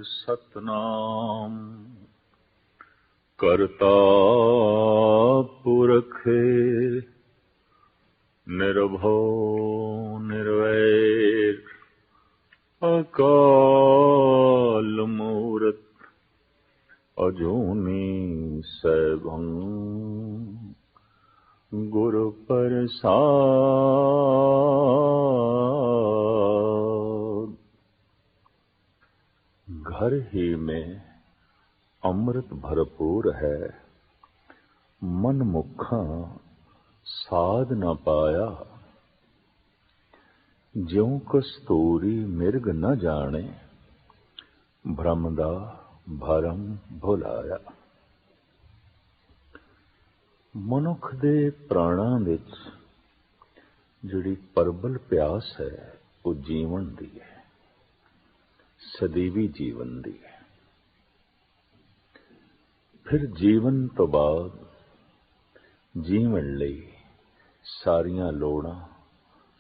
सतनाम करता पुरख निर्भव निर्वैर अकाल मूरत अजूनी सैभं गुरु प्रसाद। घर ही में अमृत भरपूर है, मन मुखा साध न पाया। ज्यों कस्तूरी मिर्ग न जाने, भ्रम दा भरम भुलाया। मनुख दे प्राणां विच जिहड़ी परबल प्यास है वो जीवन दी है, सदैवी जीवन दी है। फिर जीवन तो बाद जीवन लई सारियां लोड़ां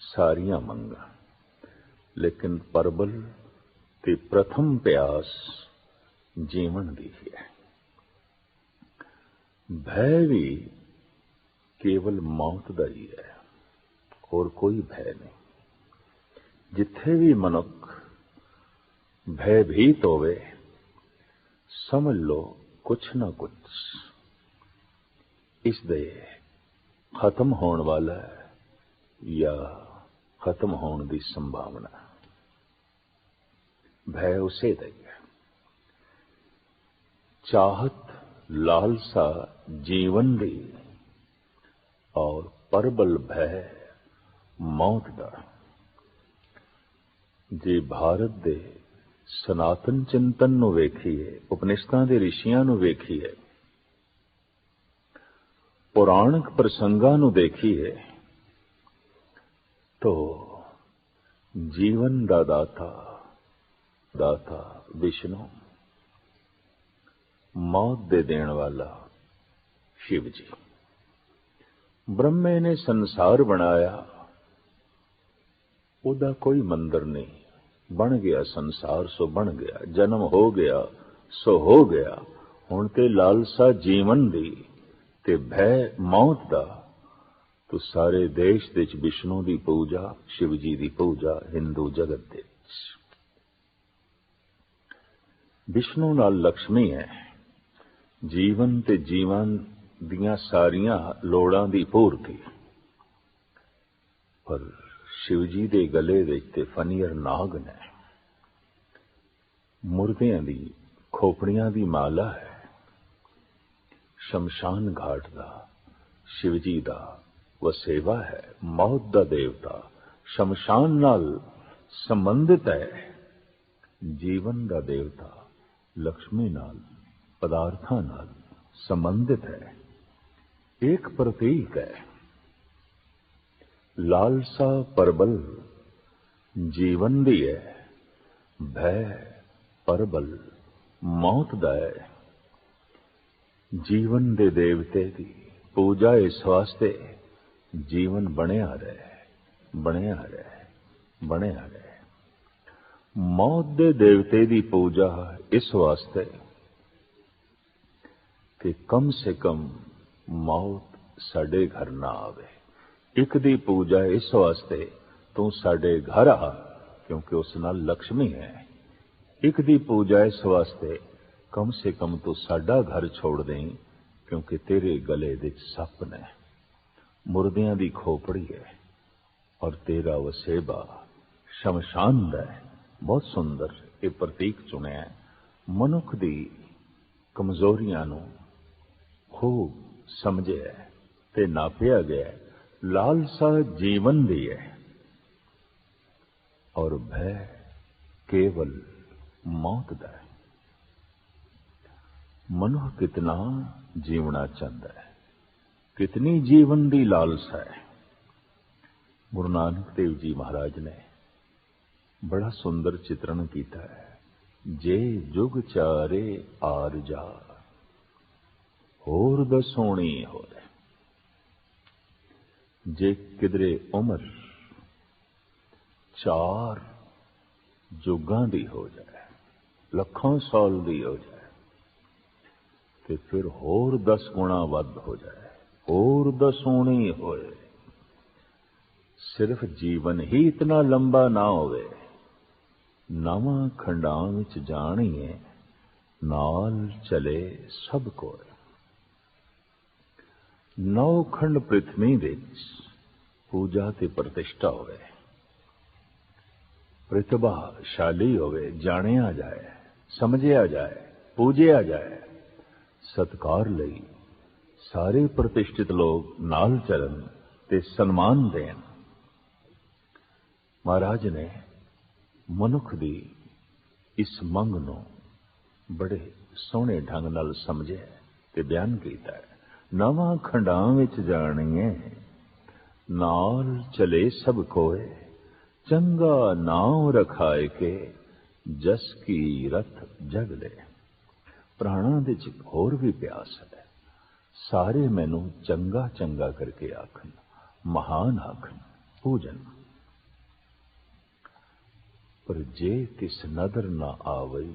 सारियां मंगां, लेकिन परबल ते प्रथम प्यास जीवन दी है। भय भी केवल मौत दा ही है, और कोई भय नहीं। जिथे भी मनुख भयभीत होवे, समझ लो कुछ ना कुछ इस दे खत्म होने वाला है या खत्म होने की संभावना। भय उसे दा ही है। चाहत लालसा जीवन दी और परबल भय मौत दा। जे भारत दे सनातन चिंतन नूं वेखीए, उपनिषदां दे ऋषियां नूं वेखीए, पुराणिक प्रसंगां नूं देखीए, तो जीवन दा दाता विष्णु, मौत दे देण वाला शिव जी। ब्रह्मे ने संसार बनाया, उदा कोई मंदिर नहीं, बन गया संसार सो बन गया, जन्म हो गया सो हो गया। हुण ते लालसा जीवन दी ते भय मौत दा, तो सारे देश विच विष्णु की पूजा, शिव जी की पूजा हिंदू जगत दे विच। विष्णु नाल लक्ष्मी है, जीवन ते जीवन दियां सारियां लोड़ां दी पूर्ति। पर शिव जी दे गले विच ते फनीर नाग ने, मुर्दियां दी खोपड़ियां दी माला है। शमशान घाट दा शिव जी दा वसेवा है। मौत दा देवता शमशान नाल संबंधित है। जीवन दा देवता लक्ष्मी नाल, पदार्थां नाल संबंधित है। एक प्रतीक है। लालसा परबल जीवन दी है, भय परबल मौत दा है। जीवन दे देवते दी पूजा इस वास्ते जीवन बनिया रहे, बनिया रहे, बनिया रहे। मौत दे देवते दी पूजा इस वास्ते कि कम से कम मौत साडे घर ना आवे। एक दी पूजा इस वास्ते तू साडे घर आ, क्योंकि उस नाल लक्ष्मी है। एक दी पूजा इस वास्ते कम से कम तू साडा घर छोड़ दें, क्योंकि तेरे गले विच सप ने, मुर्दियां दी खोपड़ी है, और तेरा वसेबा शमशान दा है। बहुत सुंदर ये प्रतीक चुनिया है। मनुख दी कमजोरियां नूं खूब समझिया ते नापिया गया। लालसा जीवन दी है, और भय केवल मौत दा है। मनुख कितना जीवना चाहता है, कितनी जीवन दी लालसा है। गुरु नानक देव जी महाराज ने बड़ा सुंदर चित्रण किया है। जे जुग चारे आर जा, होर दसोणी हो रहे। जे किधरे उम्र चार जुगां दी हो जाए, ਲੱਖਾਂ ਸਾਲ ਦੀ ਹੋ ਜਾਏ ਤੇ ਫਿਰ ਹੋਰ 10 ਗੁਣਾ ਵੱਧ ਹੋ ਜਾਏ, ਹੋਰ 10 ਗੁਣੀ ਹੋਏ। ਸਿਰਫ ਜੀਵਨ ਹੀ ਇਤਨਾ ਲੰਬਾ ਨਾ ਹੋਵੇ, ਨਵਾਂ ਖੰਡਾਂ ਵਿੱਚ ਜਾਣੀਏ, ਨਾਲ ਚਲੇ ਸਭ ਕੋਲ। 9 ਖੰਡ ਪ੍ਰਿਥਵੀ ਵਿੱਚ ਪੂਜਾ ਤੇ ਪ੍ਰਤਿਸ਼ਠਾ ਹੋਵੇ, ਪ੍ਰਤਿਭਾਸ਼ਾਲੀ ਹੋਵੇ, ਜਾਣਿਆ ਜਾਏ, ਸਮਝਿਆ ਜਾਏ, ਪੂਜਿਆ ਜਾਏ। ਸਤਿਕਾਰ ਲਈ ਸਾਰੇ ਪ੍ਰਤਿਸ਼ਠਿਤ ਲੋਕ ਨਾਲ ਚੱਲਣ ਤੇ ਸਨਮਾਨ ਦੇਣ। ਮਹਾਰਾਜ ਨੇ ਮਨੁੱਖ ਦੀ ਇਸ ਮੰਗ ਨੂੰ ਬੜੇ ਸੋਹਣੇ ਢੰਗ ਨਾਲ ਸਮਝਿਆ ਤੇ ਬਿਆਨ ਕੀਤਾ ਹੈ। ਨਵਾਂ ਖੰਡਾਂ ਵਿੱਚ ਜਾਣੀਏ, ਨਾਲ ਚਲੇ ਸਭ ਕੋਏ, ਚੰਗਾ ਨਾਮ ਰਖਾਏ ਕੇ, ਜਸ ਕੀ ਰਥ ਜਗ ਲੈ। ਪ੍ਰਾਣਾਂ ਦੇ ਚ ਹੋਰ ਵੀ ਪਿਆਸ ਹੈ, ਸਾਰੇ ਮੈਨੂੰ ਚੰਗਾ ਚੰਗਾ ਕਰਕੇ ਆਖਣ, ਮਹਾਨ ਆਖਣ, ਪੂਜਨ। ਪਰ ਜੇ ਤਿਸ ਨਦਰ ਨਾ ਆਵਈ,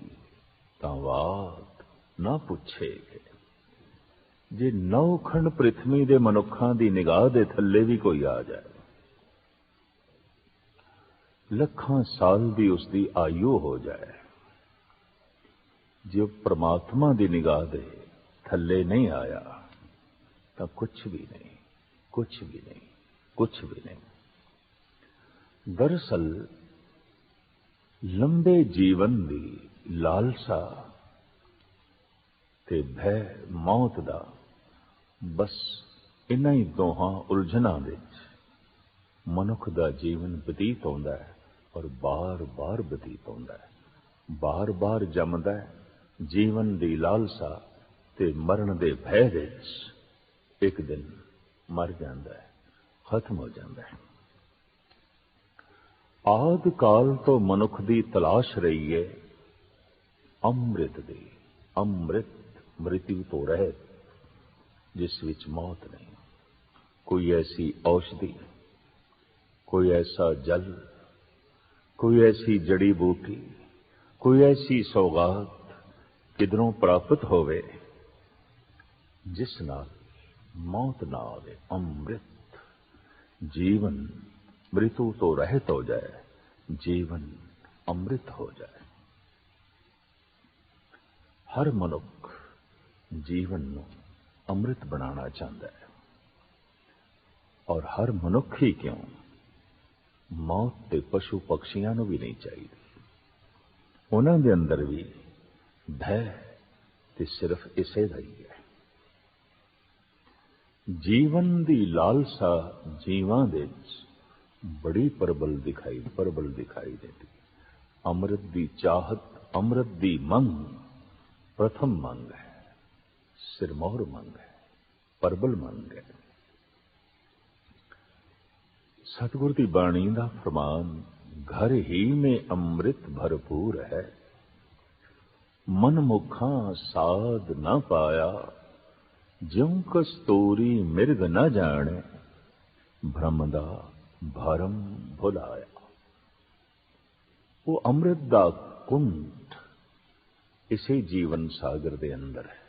ਤਾਂ ਬਾਤ ਨਾ ਪੁੱਛੇਗੇ। ਜੇ 9 ਖੰਡ ਪ੍ਰਿਥਵੀ ਦੇ ਮਨੁੱਖਾਂ ਦੀ ਨਿਗਾਹ ਦੇ ਥੱਲੇ ਵੀ ਕੋਈ ਆ ਜਾਏ, ਲੱਖਾਂ ਸਾਲ ਦੀ ਉਸ ਦੀ ਆਯੂ ਹੋ ਜਾਏ, ਜੇ ਪ੍ਰਮਾਤਮਾ ਦੀ ਨਿਗਾਹ ਦੇ ਥੱਲੇ ਨਹੀਂ ਆਇਆ ਤਾਂ ਕੁਛ ਵੀ ਨਹੀਂ, ਕੁਛ ਵੀ ਨਹੀਂ, ਕੁਛ ਵੀ ਨਹੀਂ। ਦਰਅਸਲ ਲੰਬੇ ਜੀਵਨ ਦੀ ਲਾਲਸਾ ਤੇ ਭੈ ਮੌਤ ਦਾ ਬਸ ਇਨ੍ਹਾਂ ਹੀ ਦੋਹਾਂ ਉਲਝਣਾਂ ਵਿੱਚ ਮਨੁੱਖ ਦਾ ਜੀਵਨ ਬਤੀਤ ਹੁੰਦਾ ਹੈ, ਔਰ ਬਾਰ-ਬਾਰ ਬਤੀਤ ਹੁੰਦਾ ਹੈ, ਬਾਰ-ਬਾਰ ਜੰਮਦਾ ਹੈ। ਜੀਵਨ ਦੀ ਲਾਲਸਾ ਤੇ ਮਰਨ ਦੇ ਭੈ ਵਿੱਚ ਇੱਕ ਦਿਨ ਮਰ ਜਾਂਦਾ ਹੈ, ਖਤਮ ਹੋ ਜਾਂਦਾ ਹੈ। ਆਦਿ ਕਾਲ ਤੋਂ ਮਨੁੱਖ ਦੀ ਤਲਾਸ਼ ਰਹੀ ਹੈ ਅੰਮ੍ਰਿਤ ਦੀ, ਅੰਮ੍ਰਿਤ ਮ੍ਰਿਤਿਉ ਤੋਂ ਰਹਿਤ, ਜਿਸ ਵਿੱਚ ਮੌਤ ਨਹੀਂ। ਕੋਈ ਐਸੀ ਔਸ਼ਧੀ, ਕੋਈ ਐਸਾ ਜਲ, ਕੋਈ ਐਸੀ ਜੜੀ ਬੂਟੀ, ਕੋਈ ਐਸੀ ਸੌਗਾਤ ਕਿਧਰੋਂ ਪ੍ਰਾਪਤ ਹੋਵੇ ਜਿਸ ਨਾਲ ਮੌਤ ਨਾ ਆਵੇ। ਅੰਮ੍ਰਿਤ ਜੀਵਨ ਮ੍ਰਿਤੂ ਤੋਂ ਰਹਿਤ ਹੋ ਜਾਏ, ਜੀਵਨ ਅੰਮ੍ਰਿਤ ਹੋ ਜਾਏ। ਹਰ ਮਨੁੱਖ ਜੀਵਨ ਨੂੰ ਅੰਮ੍ਰਿਤ ਬਣਾਉਣਾ ਚਾਹੁੰਦਾ ਹੈ, ਔਰ ਹਰ ਮਨੁੱਖ ਹੀ ਕਿਉਂ, ਮੌਤ ਤੇ ਪਸ਼ੂ ਪਕਸ਼ੀਆਂ ਨੂੰ ਵੀ ਨਹੀਂ ਚਾਹੀਦੀ। ਉਹਨਾਂ ਦੇ ਅੰਦਰ ਵੀ ਭੈ ਤੇ ਸਿਰਫ ਇਸੇ ਦਾ ਹੀ ਹੈ। ਜੀਵਨ ਦੀ ਲਾਲਸਾ ਜੀਵਾਂ ਦੇ ਵਿੱਚ ਬੜੀ ਪ੍ਰਬਲ ਦਿਖਾਈ ਦਿੰਦੀ। ਅੰਮ੍ਰਿਤ ਦੀ ਚਾਹਤ, ਅੰਮ੍ਰਿਤ ਦੀ ਮੰਗ ਪ੍ਰਥਮ ਮੰਗ ਹੈ, ਸਿਰਮੌਰ ਮੰਗ ਹੈ, ਪ੍ਰਬਲ ਮੰਗ ਹੈ। सतगुरु की बाणी का फरमान, घर ही में अमृत भरपूर है, मन मुखा साध न पाया, ज्यों कस्तूरी मिर्ग न जाने, भ्रम दा भरम भुलाया। वो अमृत दा कुंठ इसी जीवन सागर दे अंदर है,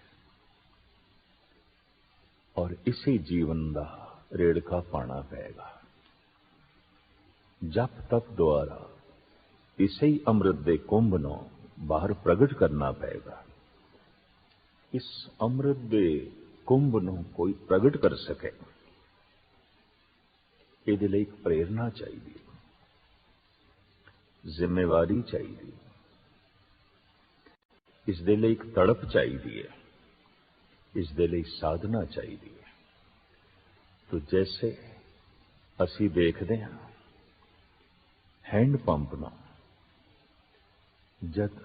और इसी जीवन दा रेड़का पाना पेगा। जप तप द्वारा इसे ही अमृत दे कुंभ नूं बाहर प्रगट करना पेगा। इस अमृत दे कुंभ नूं कोई प्रगट कर सके, इहदे लई एक प्रेरणा चाहिए, जिम्मेवारी चाहिए, इस दे लई एक तड़प चाहिए, इस दे लई साधना चाहिए। तो जैसे असी देखते हैं हैंड पंप ना, जद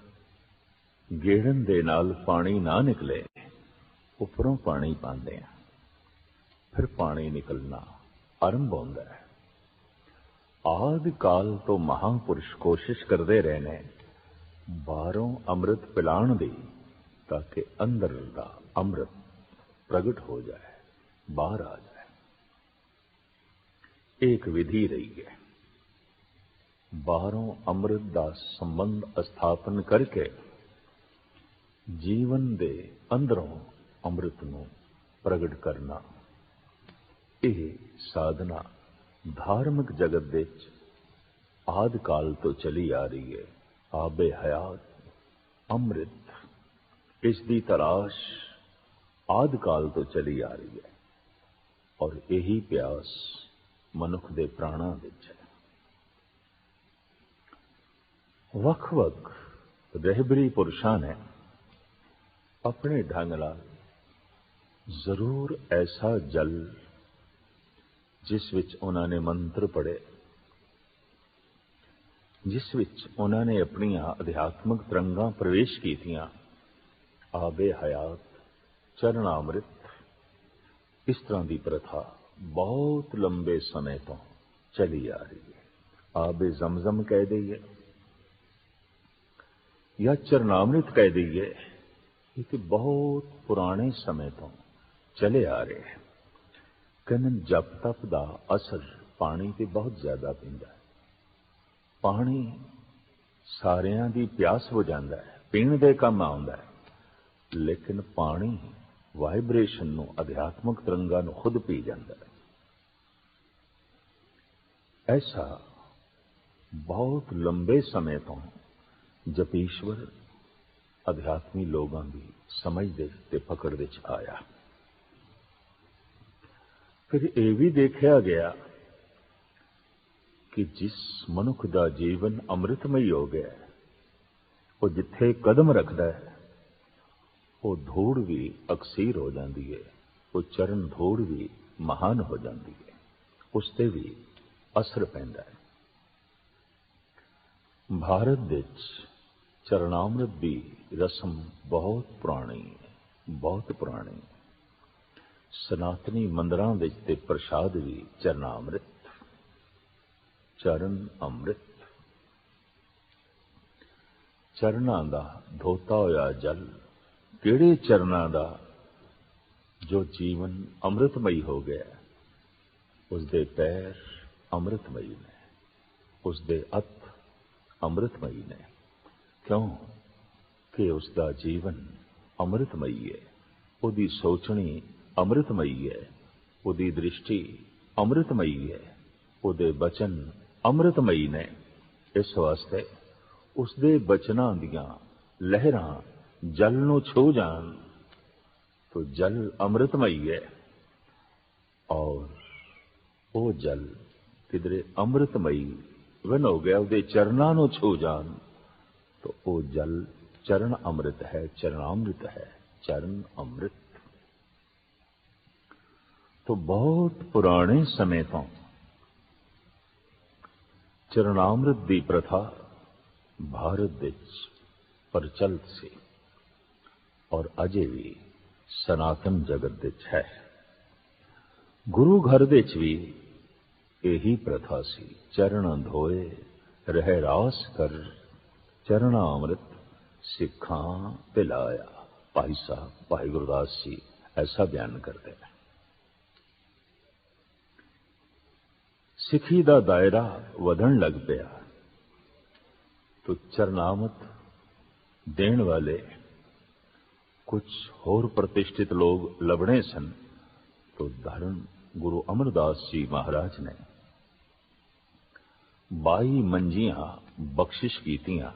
गेड़न दे नाल पानी ना निकले, उपरों पानी पाते हैं, फिर पानी निकलना आरंभ होता है। आदि काल तो महापुरुष कोशिश करते रहे ने बाहरों अमृत पिलाण दी, ताकि अंदर दा अमृत प्रगट हो जाए, बाहर आ जाए। एक विधि रही है, बाहरों अमृत का संबंध स्थापन करके ਜੀਵਨ ਦੇ ਅੰਦਰੋਂ ਅੰਮ੍ਰਿਤ ਨੂੰ ਪ੍ਰਗਟ ਕਰਨਾ, ਇਹ ਸਾਧਨਾ ਧਾਰਮਿਕ ਜਗਤ ਦੇ ਵਿੱਚ ਆਦਿ ਕਾਲ ਤੋਂ ਚਲੀ ਆ ਰਹੀ ਹੈ। ਆਬੇ ਹਯਾਤ ਅੰਮ੍ਰਿਤ, ਇਸ ਦੀ ਤਲਾਸ਼ ਆਦਿ ਕਾਲ ਤੋਂ ਚਲੀ ਆ ਰਹੀ ਹੈ ਔਰ ਇਹੀ ਪਿਆਸ ਮਨੁੱਖ ਦੇ ਪ੍ਰਾਣਾਂ ਵਿੱਚ ਹੈ। ਵੱਖ-ਵੱਖ ਰਹਿਬਰੀ ਪੁਰਸ਼ਾਂ ਨੇ ਆਪਣੇ ਢੰਗ ਨਾਲ ਜ਼ਰੂਰ ਐਸਾ ਜਲ ਜਿਸ ਵਿੱਚ ਉਹਨਾਂ ਨੇ ਮੰਤਰ ਪੜ੍ਹੇ, ਜਿਸ ਵਿੱਚ ਉਹਨਾਂ ਨੇ ਆਪਣੀਆਂ ਅਧਿਆਤਮਿਕ ਤਰੰਗਾਂ ਪ੍ਰਵੇਸ਼ ਕੀਤੀਆਂ, ਆਬੇ ਹਯਾਤ ਚਰਨਾਮ੍ਰਿਤ, ਇਸ ਤਰ੍ਹਾਂ ਦੀ ਪ੍ਰਥਾ ਬਹੁਤ ਲੰਬੇ ਸਮੇਂ ਤੋਂ ਚਲੀ ਆ ਰਹੀ ਹੈ। ਆਬੇ ਜ਼ਮਜ਼ਮ ਕਹਿ ਦਈਏ ਜਾਂ ਚਰਨਾਮ੍ਰਿਤ ਕਹਿ ਦਈਏ, ਇਹ ਬਹੁਤ ਪੁਰਾਣੇ ਸਮੇਂ ਤੋਂ ਚਲੇ ਆ ਰਹੇ ਹੈ। ਕਹਿੰਦੇ ਜਪ ਤਪ ਦਾ ਅਸਰ ਪਾਣੀ ਤੇ ਬਹੁਤ ਜ਼ਿਆਦਾ ਪੈਂਦਾ ਹੈ। ਪਾਣੀ ਸਾਰਿਆਂ ਦੀ ਪਿਆਸ ਹੋ ਜਾਂਦਾ ਹੈ, ਪੀਣ ਦੇ ਕੰਮ ਆਉਂਦਾ ਹੈ, ਲੇਕਿਨ ਪਾਣੀ ਵਾਈਬ੍ਰੇਸ਼ਨ ਨੂੰ, ਅਧਿਆਤਮਿਕ ਤਰੰਗਾਂ ਨੂੰ ਖੁਦ ਪੀ ਜਾਂਦਾ ਹੈ। ਐਸਾ ਬਹੁਤ ਲੰਬੇ ਸਮੇਂ ਤੋਂ ਜਪੀਸ਼ਵਰ ਅਧਿਆਤਮੀ ਲੋਕਾਂ ਦੀ ਸਮਝ ਦੇ ਤੇ ਪਕੜ ਵਿੱਚ ਆਇਆ। ਫਿਰ ਇਹ ਵੀ ਦੇਖਿਆ ਗਿਆ ਕਿ ਜਿਸ ਮਨੁੱਖ ਦਾ ਜੀਵਨ ਅੰਮ੍ਰਿਤਮਈ ਹੋ ਗਿਆ, ਉਹ ਜਿੱਥੇ ਕਦਮ ਰੱਖਦਾ ਹੈ ਉਹ ਧੂੜ ਵੀ ਅਕਸੀਰ ਹੋ ਜਾਂਦੀ ਹੈ, ਉਹ ਚਰਨ ਧੂੜ ਵੀ ਮਹਾਨ ਹੋ ਜਾਂਦੀ ਹੈ, ਉਸ ਤੇ ਵੀ ਅਸਰ ਪੈਂਦਾ ਹੈ। ਭਾਰਤ ਵਿੱਚ ਚਰਨਾਮ੍ਰਿਤ ਦੀ ਰਸਮ ਬਹੁਤ ਪੁਰਾਣੀ ਹੈ, ਬਹੁਤ ਪੁਰਾਣੀ। ਸਨਾਤਨੀ ਮੰਦਰਾਂ ਵਿੱਚ ਤੇ ਪ੍ਰਸ਼ਾਦ ਵੀ ਚਰਨਾਮ੍ਰਿਤ, ਚਰਨ ਅੰਮ੍ਰਿਤ। ਚਰਨਾਂ ਦਾ ਧੋਤਾ ਹੋਇਆ ਜਲ, ਕਿਹੜੇ ਚਰਨਾਂ ਦਾ ਜੋ ਜੀਵਨ ਅੰਮ੍ਰਿਤਮਈ ਹੋ ਗਿਆ, ਉਸ ਦੇ ਪੈਰ ਅੰਮ੍ਰਿਤਮਈ ਨੇ, ਉਸ ਦੇ ਹੱਥ ਅੰਮ੍ਰਿਤਮਈ ਨੇ। ਕਿਉਂ ਕਿ ਉਸ ਦਾ ਜੀਵਨ ਅੰਮ੍ਰਿਤਮਈ ਹੈ, ਉਹਦੀ ਸੋਚਣੀ ਅੰਮ੍ਰਿਤਮਈ ਹੈ, ਉਹਦੀ ਦ੍ਰਿਸ਼ਟੀ ਅੰਮ੍ਰਿਤਮਈ ਹੈ, ਉਹਦੇ ਬਚਨ ਅੰਮ੍ਰਿਤਮਈ ਨੇ। ਇਸ ਵਾਸਤੇ ਉਸਦੇ ਬਚਨਾਂ ਦੀਆਂ ਲਹਿਰਾਂ ਜਲ ਨੂੰ ਛੂ ਜਾਣ ਤਾਂ ਜਲ ਅੰਮ੍ਰਿਤਮਈ ਹੈ, ਔਰ ਉਹ ਜਲ ਕਿਧਰੇ ਅੰਮ੍ਰਿਤਮਈ ਵਨ ਹੋ ਗਿਆ, ਉਹਦੇ ਚਰਨਾਂ ਨੂੰ ਛੂ ਜਾਣ ਤਾਂ ਉਹ ਜਲ ਚਰਨ ਅੰਮ੍ਰਿਤ ਹੈ, ਚਰਨਾਮ੍ਰਿਤ ਹੈ, ਚਰਨ ਅੰਮ੍ਰਿਤ। तो बहुत पुराने समय तो चरणामृत की प्रथा भारत विच प्रचलित सी और अजे भी सनातन जगत विच है। गुरु घर विच भी यही प्रथा सी। चरण धोए रह रास कर चरणामृत सिखां पिलाया। भाई साहब भाई गुरदास जी ऐसा बयान करते हैं। सिखी का दायरा वधन लग पिया तो चरनामृत देने वाले कुछ होर प्रतिष्ठित लोग लभने सन। तो धर्म गुरु अमरदास जी महाराज ने 22 मंजियां बख्शिश कीतियां।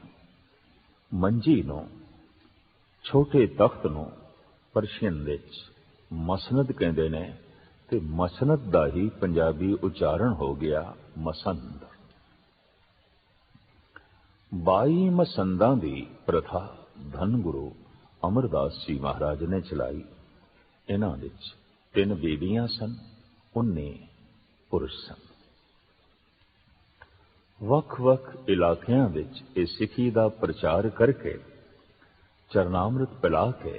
मंजी नूं छोटे तख्त नूं परशियन विच मसनद कहंदे ने ते मसनद दा ही पंजाबी उच्चारण हो गया मसंद। 22 मसंदां दी प्रथा धन गुरु अमरदास जी महाराज ने चलाई। इन्हां विच 3 बीबियां सन, 19 पुरुष सन। वख-वख इलाकियां विच इह सिखी दा प्रचार करके चरनामृत पिला के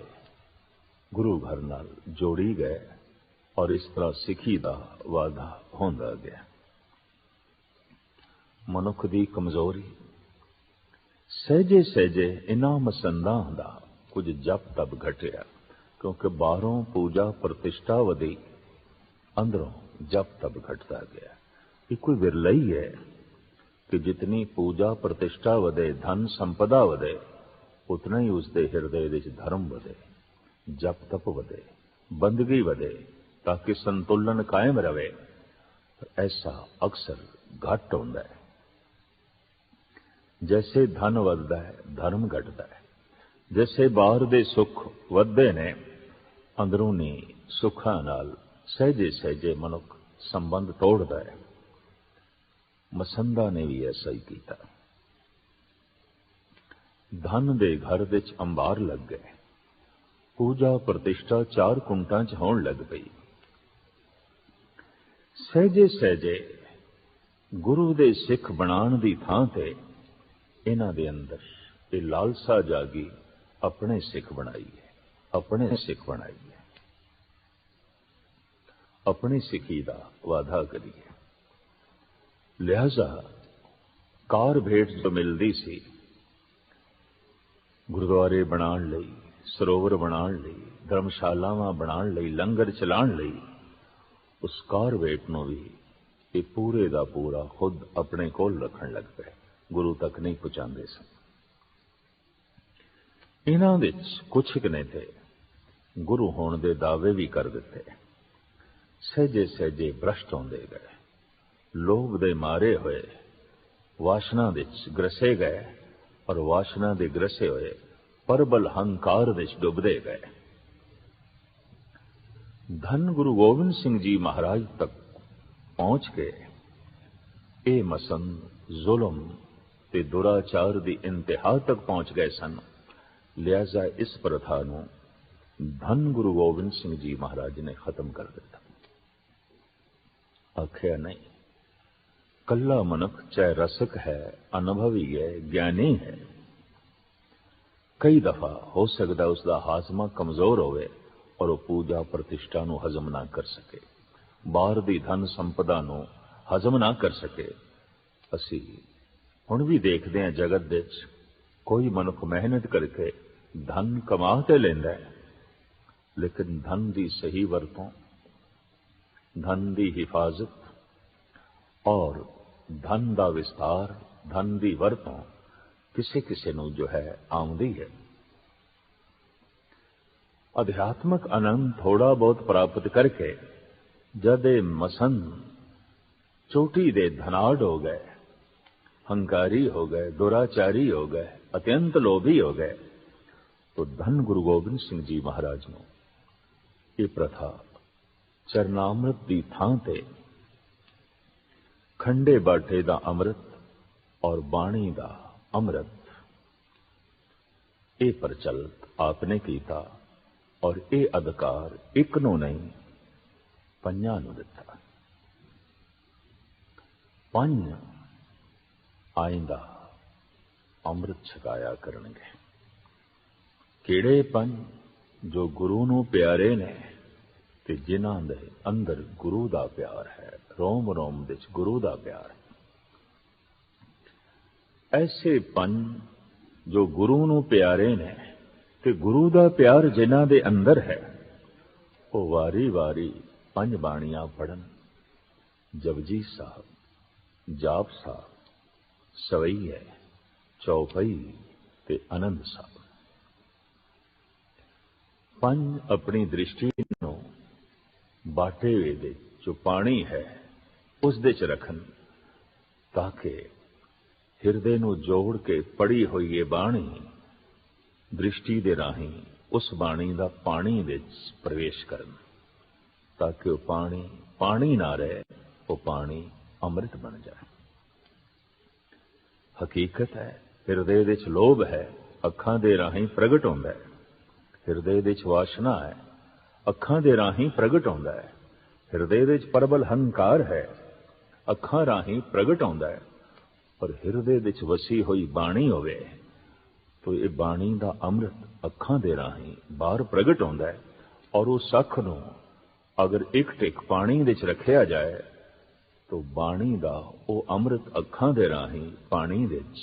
गुरु घर नाल जोड़ी गए और इस तरह सिखी दा वाधा होंदा गया। मनुख दी कमजोरी सहजे सहजे इन्हां मसंदां दा कुछ जप तप घटिया, क्योंकि बाहरों पूजा प्रतिष्ठा वधी, अंदरों जप तप घटता गया। ये कोई विरला ही है कि जितनी पूजा प्रतिष्ठा वधे, धन संपदा वधे, उतना ही उसके हिरदे विच धर्म वधे, जप तप वधे, बंदगी वधे, ताकि संतुलन कायम रहे। पर ऐसा अक्सर घट होता है। जैसे धन वधदा है, धर्म घटदा है। जैसे बाहर दे सुख वधदे ने, अंदरूनी सुखां नाल सहजे सहजे मनुख संबंध तोड़दा है। मसंदा ने भी ऐसा ही किया। धन दे घर विच अंबार लग गए, पूजा प्रतिष्ठा 4 कुंटां च होण लग पई। सहजे सहजे गुरु दे सिख बनाण दी थां ते इन्हां दे अंदर ये लालसा जागी, अपने सिख बनाईए, अपने सिख बनाईए, अपनी सिखी दा वादा करिए। लिहाजा कार भेंट जो मिलती सी, गुरुद्वारे बनाण लई, सरोवर बनाण लई, धर्मशालावां बनाण लई, लंगर चलाण लई, उस कार भेंट नूं भी ये पूरे दा पूरा खुद अपने कोल रखण लग पे। गुरु तक नहीं पहुंचाते सन। इन्हां विच कुछ ने थे गुरु होण दे दावे भी कर दिते। सहजे सहजे भ्रष्ट होंदे गए, लोभ दे मारे हुए वासना विच ग्रसे गए, और वासना दे ग्रसे हुए परबल हंकार विच डुबदे गए। धन गुरु गोबिंद सिंह जी महाराज तक पहुंच के ये मसंद जुल्म ते दुराचार दी इंतहा तक पहुंच गए सन। लिहाजा इस प्रथा नूं धन गुरु गोबिंद सिंह जी महाराज ने खत्म कर दिता। आखिया नहीं, कल्ला मनुख चाहे रसिक है, अनुभवी है, ज्ञानी है, कई दफा हो सकता उसका हाजमा कमजोर होवे और वह पूजा प्रतिष्ठा नूं हजम ना कर सके, बाहर दी धन संपदा नूं हजम ना कर सके। असी हुण भी देखते हैं जगत विच कोई मनुख मेहनत करके धन कमा के लैंदा है, लेकिन धन की सही वरतों, धन की हिफाजत और धन का विस्तार, धन की वरतों किसी किसी नूं जो है आउंदी है। अध्यात्मक आनंद थोड़ा बहुत प्राप्त करके जद ये मसंद चोटी दे धनाढ़ हो गए, हंकारी हो गए, दुराचारी हो गए, अत्यंत लोभी हो गए, तो धन गुरु गोबिंद सिंह जी महाराज ने ये प्रथा चरनामृत की थां ते खंडे बाटे दा अमृत और बाणी दा अमृत ये प्रचलित आपने कीता, और ये अधिकार एक नूं नहीं पंजां नूं दिता। पंज आइंदा अमृत छकाया करनगे। किहड़े पंज? जो गुरु नूं प्यारे ने ते जिन्हां दे अंदर गुरु दा प्यार है, रोम रोम विच गुरु दा प्यार है। ऐसे पंज जो गुरु नूं प्यारे ने ते गुरु दा प्यार जिन्हां दे अंदर है, वो वारी वारी पंज बाणियां पढ़न। जपजी साहब, जाप साहब, सवैया, चौपई ते आनंद साहब। पंज अपनी दृष्टि नूं बाटे दे जो पानी है उस दे च रखन, ताकि हिरदे नूं जोड़ के पढ़ी हुई ये बाणी दृष्टि दे राही उस बाणी दा पानी विच प्रवेश करन, ताकि वह पानी पानी ना रहे, वो पानी अमृत बन जाए। हकीकत है हिरदे विच लोभ है, अखां दे राही प्रगट होंदा है। हिरदे विच वासना है, अखां दे राही प्रगट होंदा है। हिरदे विच परबल हंकार है, अखां राही प्रगट होंदा है। और हिरदे विच वसी हुई बाणी होवे तो ये बाणी दा अमृत अखां दे राही बाहर प्रगट होंदा है। और उस अख नूं अगर एक टिक पानी विच रखिया जाए तो बाणी दा वो अमृत अखां दे राही पानी विच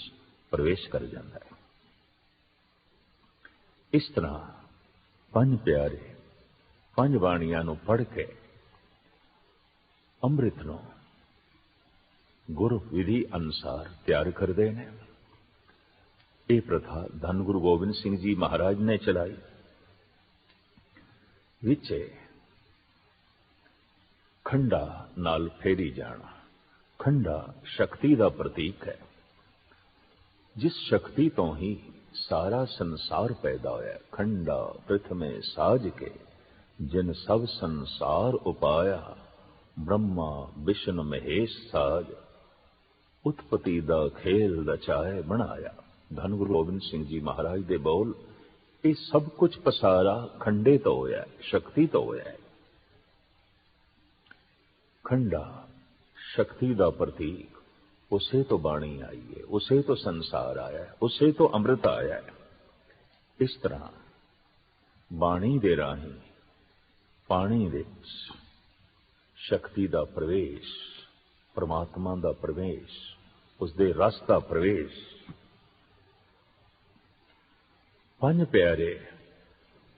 प्रवेश कर जाता है। इस तरह पंज प्यारे पंज बाणियां नूं पढ़ के अमृत नूं गुरु विधि अनुसार तैयार करते हैं। ਇਹ ਪ੍ਰਥਾ ਧੰਨ ਗੁਰੂ ਗੋਬਿੰਦ ਸਿੰਘ ਜੀ ਮਹਾਰਾਜ ਨੇ ਚਲਾਈ। ਵਿੱਚ ਖੰਡਾ ਨਾਲ ਫੇਰੀ ਜਾਣਾ। ਖੰਡਾ ਸ਼ਕਤੀ ਦਾ ਪ੍ਰਤੀਕ ਹੈ। ਜਿਸ ਸ਼ਕਤੀ ਤੋਂ ਹੀ ਸਾਰਾ ਸੰਸਾਰ ਪੈਦਾ ਹੋਇਆ। ਖੰਡਾ ਪ੍ਰਥਮੇ ਸਾਜ ਕੇ ਜਿਨ ਸਭ ਸੰਸਾਰ ਉਪਾਇਆ, ਬ੍ਰਹਮਾ ਵਿਸ਼ਨ ਮਹੇਸ਼ ਸਾਜ, ਉਤਪਤੀ ਦਾ ਖੇਲ ਰਚਾਏ ਬਣਾਇਆ। ਧੰਨ ਗੁਰੂ ਗੋਬਿੰਦ ਸਿੰਘ ਜੀ ਮਹਾਰਾਜ ਦੇ ਬੋਲ, ਇਹ ਸਭ ਕੁਝ ਪਸਾਰਾ ਖੰਡੇ ਤੋਂ ਹੋਇਆ, ਸ਼ਕਤੀ ਤੋਂ ਹੋਇਆ। ਖੰਡਾ ਸ਼ਕਤੀ ਦਾ ਪ੍ਰਤੀਕ, ਉਸੇ ਤੋਂ ਬਾਣੀ ਆਈ ਹੈ, ਉਸੇ ਤੋਂ ਸੰਸਾਰ ਆਇਆ ਹੈ, ਉਸੇ ਤੋਂ ਅੰਮ੍ਰਿਤ ਆਇਆ ਹੈ। ਇਸ ਤਰ੍ਹਾਂ ਬਾਣੀ ਦੇ ਰਾਹੀਂ ਪਾਣੀ ਵਿੱਚ ਸ਼ਕਤੀ ਦਾ ਪ੍ਰਵੇਸ਼, ਪਰਮਾਤਮਾ ਦਾ ਪ੍ਰਵੇਸ਼, ਉਸਦੇ ਰਸ ਦਾ ਪ੍ਰਵੇਸ਼। ਪੰਜ ਪਿਆਰੇ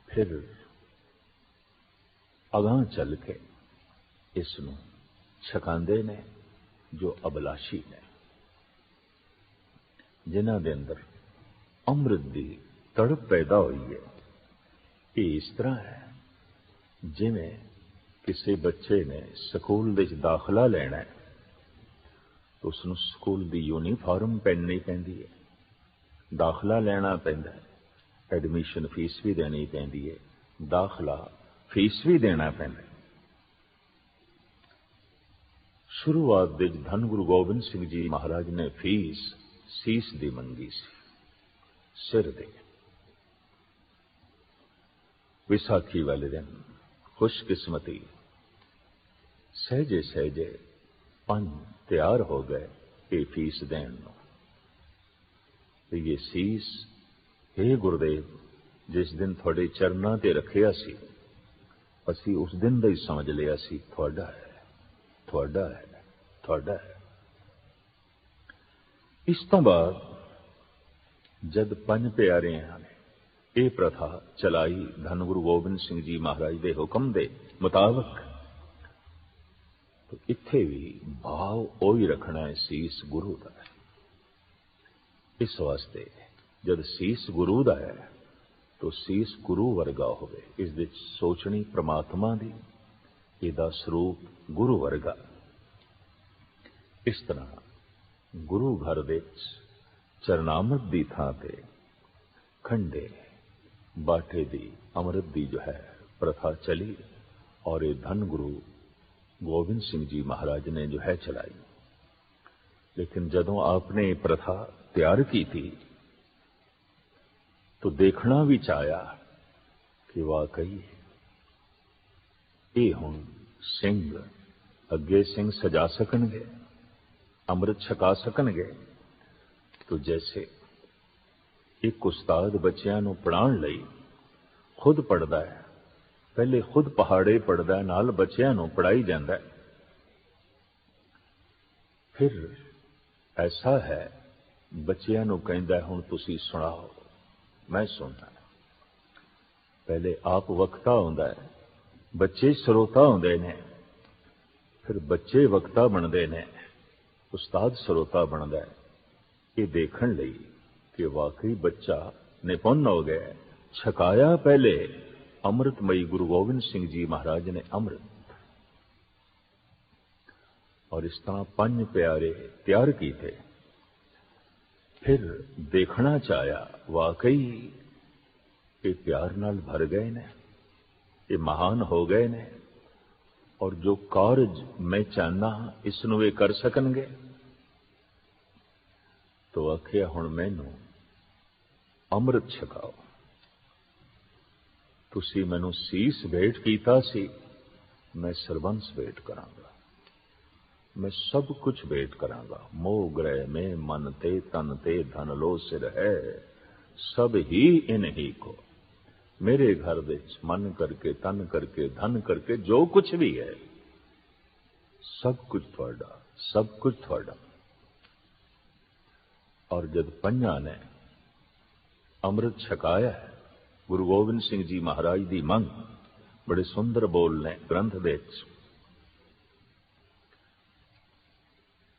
ਫਿਰ ਅਗਾਂਹ ਚੱਲ ਕੇ ਇਸ ਨੂੰ ਛਕਾਉਂਦੇ ਨੇ ਜੋ ਅਬਲਾਸ਼ੀ ਨੇ, ਜਿਨ੍ਹਾਂ ਦੇ ਅੰਦਰ ਅੰਮ੍ਰਿਤ ਦੀ ਤੜਪ ਪੈਦਾ ਹੋਈ ਹੈ। ਇਹ ਇਸ ਤਰ੍ਹਾਂ ਹੈ ਜਿਵੇਂ ਕਿਸੇ ਬੱਚੇ ਨੇ ਸਕੂਲ ਵਿੱਚ ਦਾਖਲਾ ਲੈਣਾ ਹੈ ਤਾਂ ਉਸ ਨੂੰ ਸਕੂਲ ਦੀ ਯੂਨੀਫਾਰਮ ਪਹਿਨਣੀ ਪੈਂਦੀ ਹੈ, ਦਾਖਲਾ ਲੈਣਾ ਪੈਂਦਾ ਹੈ, ਐਡਮਿਸ਼ਨ ਫੀਸ ਵੀ ਦੇਣੀ ਪੈਂਦੀ ਹੈ, ਦਾਖਲਾ ਫੀਸ ਵੀ ਦੇਣਾ ਪੈਂਦਾ ਹੈ। ਸ਼ੁਰੂਆਤ ਵਿੱਚ ਧੰਨ ਗੁਰੂ ਗੋਬਿੰਦ ਸਿੰਘ ਜੀ ਮਹਾਰਾਜ ਨੇ ਫੀਸ ਸੀਸ ਦੀ ਮੰਗੀ ਸੀ, ਸਿਰ ਦੇ। ਵਿਸਾਖੀ ਵਾਲੇ ਦਿਨ ਖੁਸ਼ਕਿਸਮਤੀ ਸਹਿਜੇ ਸਹਿਜੇ ਪੰਜ ਤਿਆਰ ਹੋ ਗਏ ਇਹ ਫੀਸ ਦੇਣ ਨੂੰ। ਤੇ ਇਹ ਸੀਸ, हे ਗੁਰਦੇਵ, ਜਿਸ ਦਿਨ ਤੁਹਾਡੇ ਚਰਨਾਂ ਤੇ ਰੱਖਿਆ ਸੀ, ਅਸੀਂ ਉਸ ਦਿਨ ਦਾ ਹੀ ਸਮਝ ਲਿਆ ਸੀ ਤੁਹਾਡਾ ਹੈ, ਤੁਹਾਡਾ ਹੈ, ਤੁਹਾਡਾ ਹੈ। ਇਸ ਤੋਂ ਬਾਅਦ ਜਦ ਪੰਜ ਪਿਆਰਿਆਂ ਨੇ ਇਹ ਪ੍ਰਥਾ ਚਲਾਈ ਧੰਨ ਗੁਰੂ ਗੋਬਿੰਦ ਸਿੰਘ ਜੀ ਮਹਾਰਾਜ ਦੇ ਹੁਕਮ ਦੇ ਮੁਤਾਬਕ, ਤਾਂ ਇੱਥੇ ਵੀ ਭਾਵ ਉਹੀ ਰੱਖਣਾ ਹੈ, ਸੀਸ ਗੁਰੂ ਦਾ ਹੈ। ਇਸ ਵਾਸਤੇ ਜਦ ਸੀਸ ਗੁਰੂ ਦਾ ਹੈ ਤਾਂ ਸੀਸ ਗੁਰੂ ਵਰਗਾ ਹੋਵੇ, ਇਸ ਵਿੱਚ ਸੋਚਣੀ ਪ੍ਰਮਾਤਮਾ ਦੀ, ਇਹਦਾ ਸਰੂਪ ਗੁਰੂ ਵਰਗਾ। ਇਸ ਤਰ੍ਹਾਂ ਗੁਰੂ ਘਰ ਵਿੱਚ ਚਰਨਾਮਤ ਦੀ ਥਾਂ ਤੇ ਖੰਡੇ ਬਾਟੇ ਦੀ, ਅੰਮ੍ਰਿਤ ਦੀ ਜੋ ਹੈ ਪ੍ਰਥਾ ਚਲੀ, ਔਰ ਇਹ ਧੰਨ ਗੁਰੂ ਗੋਬਿੰਦ ਸਿੰਘ ਜੀ ਮਹਾਰਾਜ ਨੇ ਜੋ ਹੈ ਚਲਾਈ। ਲੇਕਿਨ ਜਦੋਂ ਆਪਨੇ ਪ੍ਰਥਾ ਤਿਆਰ ਕੀਤੀ तो देखना भी चाया कि वाकई ये हुण सिंह अगे सिंह सजा सकणगे, अमृत छका सकणगे। तो जैसे एक उस्ताद बच्चों नूं पढ़ाउण लई खुद पढ़दा है, पहले खुद पहाड़े पढ़दा है, नाल बच्चों नूं पढ़ाई जांदा है। फिर ऐसा है बच्चों नूं कहंदा है हुण तुसीं सुणाओ, मैं सुनना। पहले आप वक्ता होंदा है, बच्चे श्रोता होंदे ने, फिर बच्चे वक्ता बनते हैं, उस्ताद श्रोता बनता है। ये देखने लई कि वाकई बच्चा निपुण हो गया। छकाया पहले अमृतमयी गुरु गोबिंद सिंह जी महाराज ने अमृत, और इस तरह पंज प्यारे तैयार किए। फिर देखना चाहा वाकई ये प्यार नाल भर गए ने, ये महान हो गए ने, और जो कार्य मैं चाहना इसनूं वे कर सकणगे। तो आखिया हुण मैनू अमृत छकाओ। तुसी मैनू सीस भेंट कीता सी, मैं सरबंस भेंट करांगा, मैं सब कुछ भेंट करांगा। मोह ग्रह में मन ते तन ते धन लो सिर है, सब ही इन ही को। मेरे घर विच मन करके तन करके धन करके जो कुछ भी है सब कुछ थोड़ा, सब कुछ थोड़ा। और जब पंजा ने अमृत छकाया है, गुरु गोबिंद सिंह जी महाराज की मंग बड़े सुंदर बोल ने ग्रंथ विच।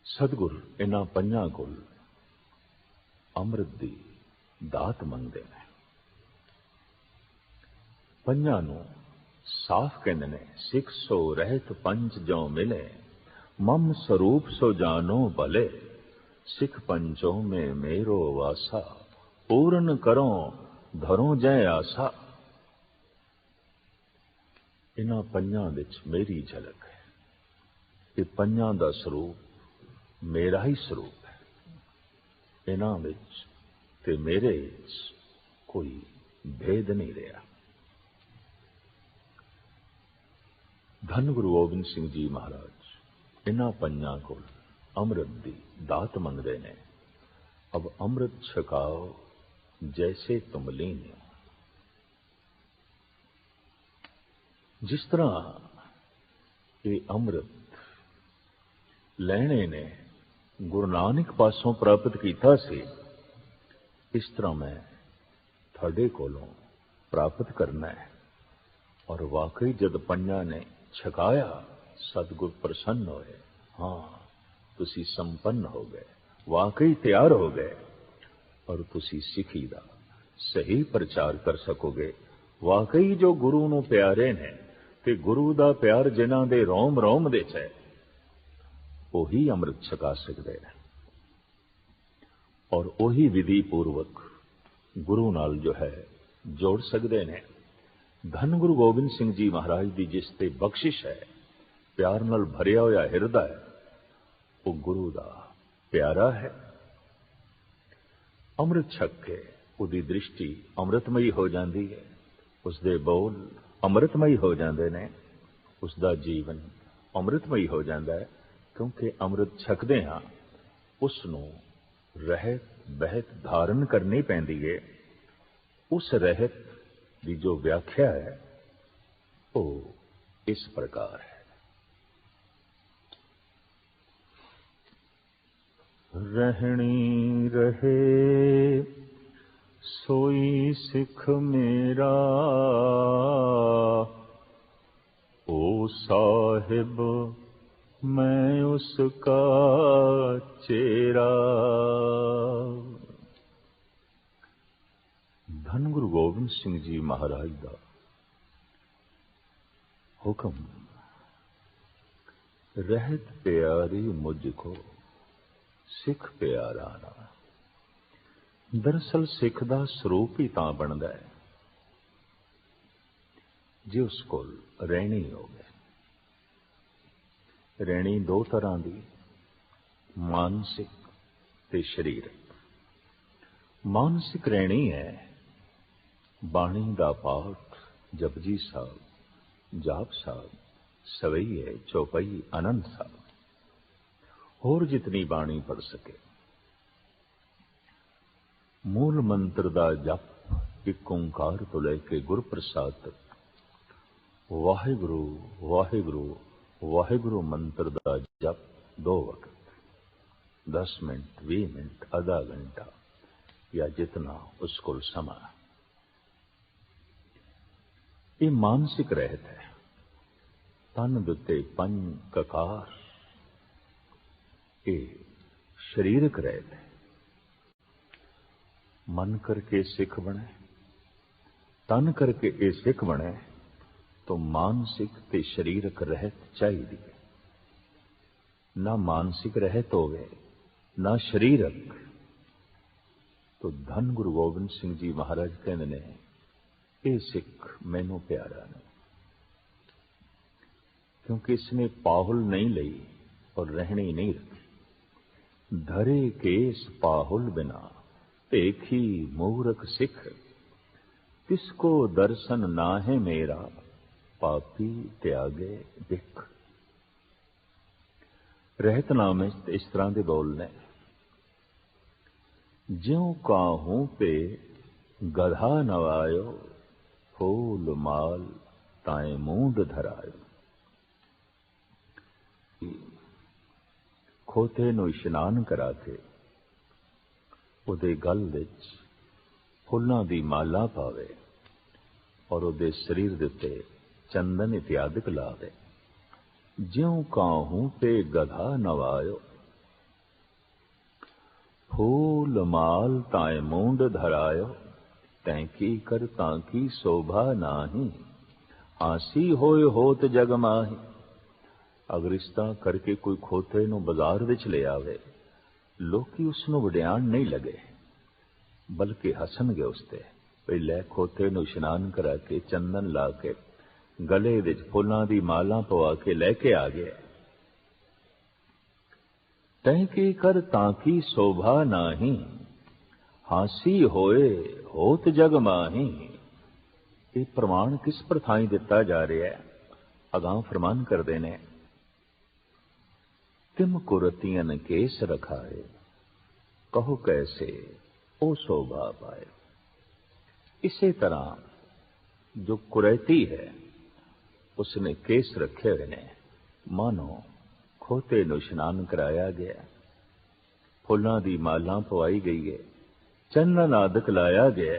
सतगुर इन्हां पंजां कोल अमृत दी दात मंगते हैं। पंजा नूं साफ कहंदे ने, सिख सो रहत पंच जो मिले, मम स्वरूप सो जानो भले, सिख पंचों में मेरो वासा, पूर्ण करो धरो जय आसा। इन्हां पंजां विच मेरी झलक है। ये पंजां दा स्वरूप मेरा ही स्वरूप है। इन्हां विच ते मेरे विच कोई भेद नहीं रहा। धन गुरु गोबिंद सिंह जी महाराज इन्हां पंजां कोल अमृत दी दात मंगदे ने। अब अमृत छकाओ जैसे तुम लीन हो। जिस तरह ये अमृत लैणे ने गुरु नानक पासों प्राप्त किया सी, इस तरह मैं थोड़े कोलों प्राप्त करना है। और वाकई जद पंजा ने छकाया, सतगुर प्रसन्न होए। हाँ, तुसी संपन्न हो गए, वाकई तैयार हो गए, और तुसी सिखी दा सही प्रचार कर सकोगे। वाकई जो गुरु नूं प्यारे ने ते गुरु दा प्यार जिन्हां दे रोम रोम दे च है, वही अमृत छका सकते हैं और वही विधि पूर्वक गुरु नाल जो है जोड़ सकते हैं। धन गुरु गोबिंद सिंह जी महाराज की जिस ते बख्शिश है, प्यार नाल भरिया होया हिरदा है, वो गुरु दा प्यारा है। अमृत छक के उदी दृष्टि अमृतमयी हो जाती है, उसके बोल अमृतमयी हो जाते हैं, उसका जीवन अमृतमयी हो जाता है। क्योंकि अमृत छकदे हाँ उसनों रहत बहत धारण करनी पैंदी है। उस रहत की जो व्याख्या है वो इस प्रकार है। रहनी रहे सोई सिख मेरा, ओ साहिब मैं उसका चेरा। धन गुरु गोबिंद सिंह जी महाराज का हुक्म, रहत प्यारी मुझको सिख प्यारा ना। दरअसल सिख का स्वरूप ही तां बनता है जे उस कोल रहनी होवे। रहनी दो तरह की, मानसिक ते शरीरक। मानसिक रहनी है बाणी का पाठ, जपजी साहब, जाप साहब, सवैये, चौपाई, आनंद साहब, और जितनी बाणी पढ़ सके। मूल मंत्र का जप एक ओंकार तो लेके गुर प्रसाद तक, वाहिगुरु वाहिगुरु वाहिगुरु मंत्र का जप 2 वक्त, 10 मिनट, 20 मिनट, आधा घंटा या जितना उसको समा। ये मानसिक रहत है। तन दुते पंज ककार, ये शरीरक रहत है। मन करके सिख बने, तन करके ये सिख बने, तो मानसिक ते शरीरक रहत चाहिए। ना मानसिक रहत होवे ना शरीरक, तो धन गुरु गोबिंद सिंह जी महाराज कहते ने, ये सिख मैनू प्यारा नहीं। क्योंकि इसने पाहुल नहीं ली और रहनी नहीं रखी। धरे केस पाहुल बिना देखी मूरख सिख, तिसको दर्शन ना है मेरा पापी त्यागे दिख। रहत नाम इस तरह के बोलने, ज्यों काहू पे गधा नवायो, फूल माल ताए मूंड धरायो। खोते नूं इशनान करा के उहदे गल विच फुल्लां दी माला पावे और उहदे शरीर दे उत्ते चंदन इत्यादिक लावे। ज्यों काहू पे गधा नवायो, फूल माल ताए मूंड धरायो, तैंकी कर तांकी शोभा नाही, हासी होए होत जग माही। अगर इस तरह करके कोई खोते नूं बाजार विच ले आवे, लोकी उसनूं वडियाण नहीं लगे, बल्कि हसणगे उसते। भई लै खोते नूं इशनान करा के चंदन ला के गले विच फुल्लां दी माला पवा के लैके आ गया। तैंकी कर तांकी शोभा नाही, हासी होए होत जग माही। ये प्रमाण किस पर थाई दिता जा रहा है? अगां फरमान करते ने, तिम कुरतियन केस रखाए, कहो कैसे ओ शोभा पाए। इसी तरह जो कुरैती है उसने केस रखे हुए ने, मानो खोते नूं इशनान कराया गया, फुल्लां दी मालां पवाई गई है, चंदन आदक लाया गया,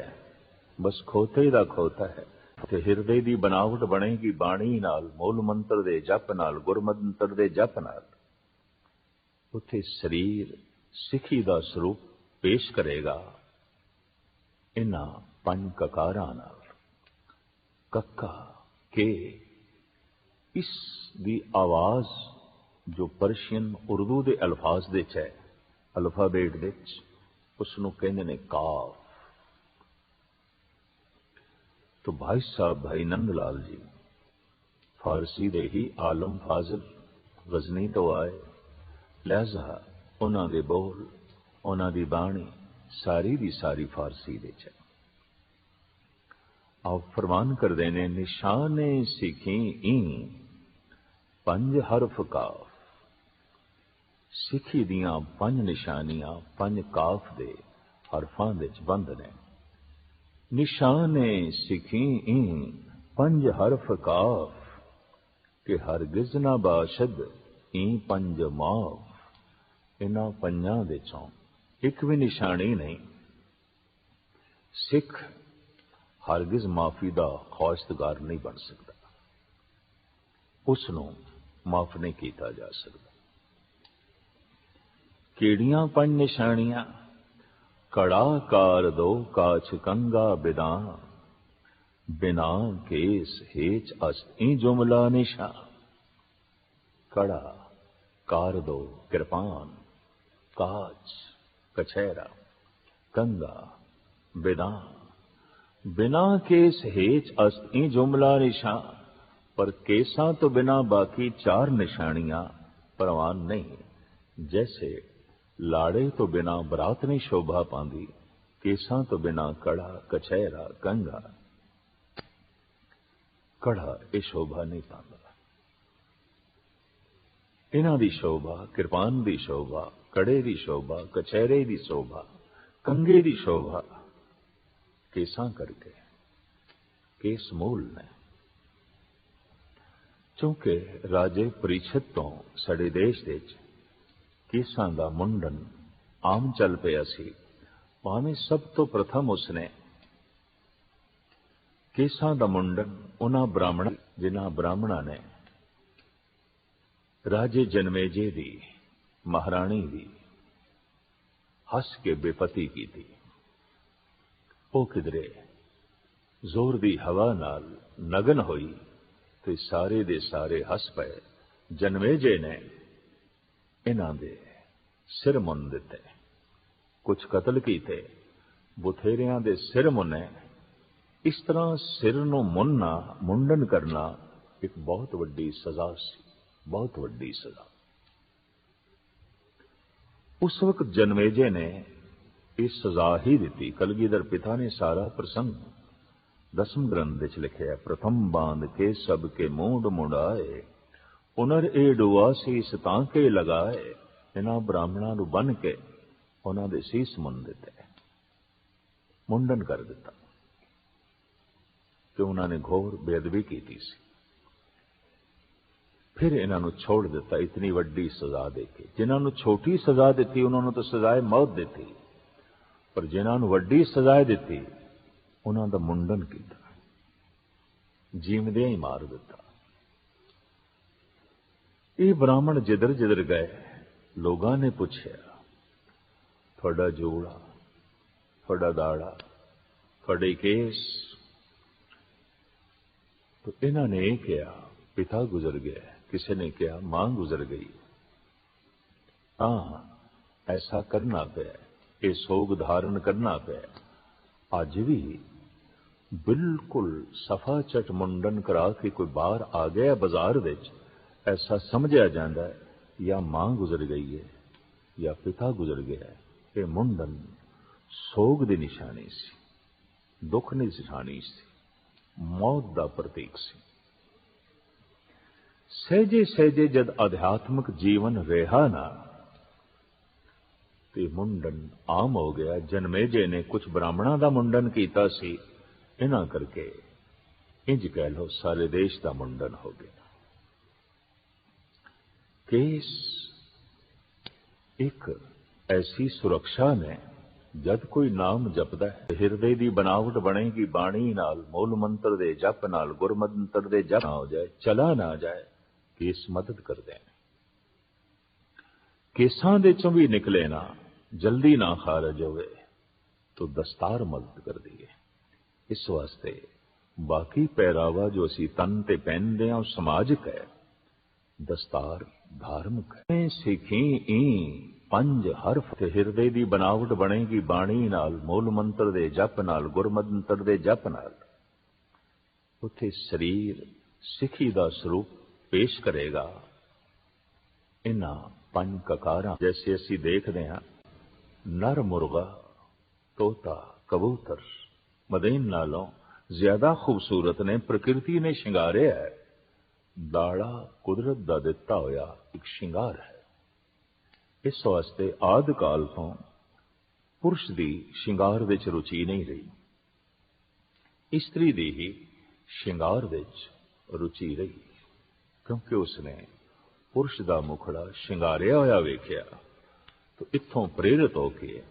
बस खोते दा खोता है। ते हिरदे दी बनावट बनेगी बाणी नाल, मूल मंत्र दे जप नाल, गुरमंत्र दे जप नाल। उत्थे शरीर सिखी दा स्वरूप पेश करेगा इन्हां पंज ककारां नाल। कक्का के, इस दी आवाज जो पर्शियन उर्दू दे अल्फाज दे च है, अल्फाबेट दे च, उसनूं कहंदे ने काफ। तो भाई साहब भाई नंदलाल जी फारसी दे ही आलम फाजिल गजनी तो आए, लिहाजा उन्हां दे बोल, उन्हां दी बाणी सारी दी सारी फारसी दे च। आप फरमान कर देने, निशाने सिखी ई पंज हरफ काफ। सिखी दियां पंज निशानियां पंज काफ दे हरफां दे च बंद ने। निशाने सिखी ई पंज हरफ काफ, के हरगिज ना बाशद ई पंज माफ। इन्हां पंजां दे चों एक भी निशानी नहीं। सिख हरगिज माफी दा ख्वाहिशगार नहीं बन सकता, उसनूं माफ नहीं किया जा सकता। केड़ियां पंज निशानियां? कड़ा कार दो काछ कंगा बिदा, बिना केस हेच अस्त ई जुमला निशा। कड़ा, कार दो कृपान, काच कछैरा, कंगा बिदान, बिना केस हेच अस्त ई जुमला निशा। पर केसां तो बिना बाकी चार निशानियां परवान नहीं। जैसे लाड़े तो बिना बरात नहीं शोभा पांदी, केसां तो बिना कड़ा कछैरा कंगा। कड़ा ये शोभा नहीं पांदा। इन्हां दी शोभा, कृपान दी शोभा, कड़े दी शोभा, कछैरे दी शोभा, कंगे दी शोभा केसां करके, केस मूल ने। क्योंकि राजे परीक्षित तो साडे देश दे केसां दा मुंडन आम चल पिया सी। भावें सब तो प्रथम उसने केसां दा मुंडन उन्हां ब्राह्मण, जिन्हां ब्राह्मणां ने राजे जनमेजे दी महाराणी दी हस के बेपती की थी। वो किधरे जोर दी हवा नाल नगन होई ते सारे दे सारे हस पे। जनमेजे ने इन्हां दे सिर मुन दिते, कुछ कतल कीते, बुथेरियां दे सिर मुने। इस तरह सिर नूं मुनना, मुंडन करना एक बहुत वड्डी सजा सी, बहुत वड्डी सजा। उस वक्त जनमेजे ने इस सजा ही दी। कलगीधर पिता ने सारा प्रसंग दसम ग्रंथ विच लिखिया। प्रथम बांध के सबके मूंड मुंडाए, पुनर ए डुआ सीस तांके लगाए। इन्हां ब्राह्मणां नूं बन के उन्हां दे सीस मुन दिते, मुंडन कर दिता कि उन्होंने घोर बेअदबी की थी। फिर इन्हों छोड़ दिता इतनी वड्डी सजा देके। जिन्होंने छोटी सजा दी उन्होंने तो सजाए मौत दी, पर जिन्होंने वड्डी सजाए दी उन्होंने मुंडन किया, जीवदियां ही मार दिता। ये ब्राह्मण जिधर जिधर गए लोगों ने पूछा थोड़ा जोड़ा, थोड़ा दाड़ा, थोड़े केस। तो इन्होंने यह कहा पिता गुजर गया, किसी ने कहा मां गुजर गई। हाँ, ऐसा करना पे, ये सोग धारण करना पे। अज भी बिल्कुल सफा चट मुंडन करा के कोई बाहर आ गया बाजार विच, ऐसा समझा जाता है या मां गुजर गई है या पिता गुजर गया है। ये मुंडन सोग की निशानी सी, दुख की निशानी सी, मौत का प्रतीक सी। सहजे सहजे जद अध्यात्मक जीवन रहा ना, ते मुंडन आम हो गया। जन्मेजे ने कुछ ब्राह्मणों का मुंडन किया सी, इन्हां करके इंज कह लो सारे देश का मुंडन हो गया। केस एक ऐसी सुरक्षा ने, जद कोई नाम जपदा है हिरदे की बनावट बनेगी बाणी नाल, मूल मंत्र दे जप नाल, गुर मंत्र दे जप ना हो जाए, चला ना जाए, केस मदद करते हैं। केसां दे चों भी निकले ना, जल्दी ना खारज होवे तो दस्तार मदद कर दी है। इस वास्ते बाकी पहरावा जो असी तन ते पहनते हैं समाजिक है, दस्तार धार्मिक है। सिखी ई पंज हरफ ते हिरदे की बनावट बनेगी बाणी नाल, मूल मंत्र दे जप नाल, गुर मंत्र दे जप नाल। उत्थे शरीर सिखी का स्वरूप पेश करेगा। इन्हां पंज ककारां जैसे असी देखते हैं, नर मुर्गा, तोता, कबूतर मदीन नालों ज्यादा खूबसूरत ने, प्रकृति ने शिंगारे है। दाड़ा कुदरत का दिता होया एक शिंगार है। इस वास्ते आदि काल तो पुरुष की शिंगार विच रुचि नहीं रही, स्त्री की ही शिंगार विच रुचि रही, क्योंकि उसने पुरुष का मुखड़ा शिंगारिया होया वेख्या। तो इत्थों प्रेरित होकर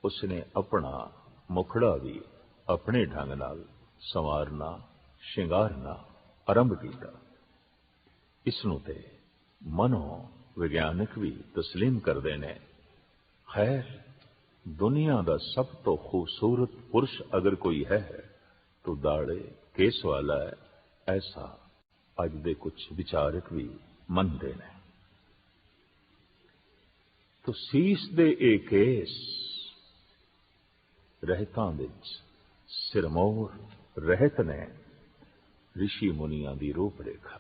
उसने अपना मुखड़ा भी अपने ढंग नाल संवारना, शिंगारना आरंभ किया। इसनूं ते मनो विज्ञानिक भी तस्लीम करते हैं। खैर, दुनिया का सब तो खूबसूरत पुरुष अगर कोई है तो दाड़े केस वाला है, ऐसा अज दे कुछ विचारक भी मनते हैं। तो सीस दे ए केस रहतां विच सिरमौर रहत ने ऋषि मुनिया की रूपरेखा।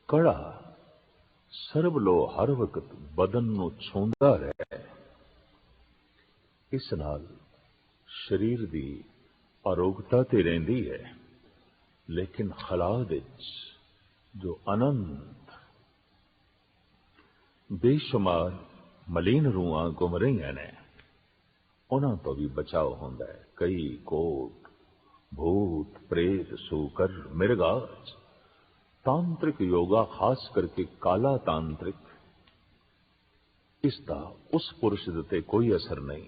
कड़ा सरबलो हर वक्त बदन नूं छूंदा रहे, इस नाल शरीर की अरोगता ते रहिंदी है, लेकिन खला विच जो अनंत बेशुमार मलीन रूहां घुम रही ने, उन्हां तो भी बचाव होंदा है। कई कोट भूत प्रेत सूकर मिर्गाज। तांत्रिक योगा खास करके काला तांत्रिक, इसका उस पुरुष उत्ते कोई असर नहीं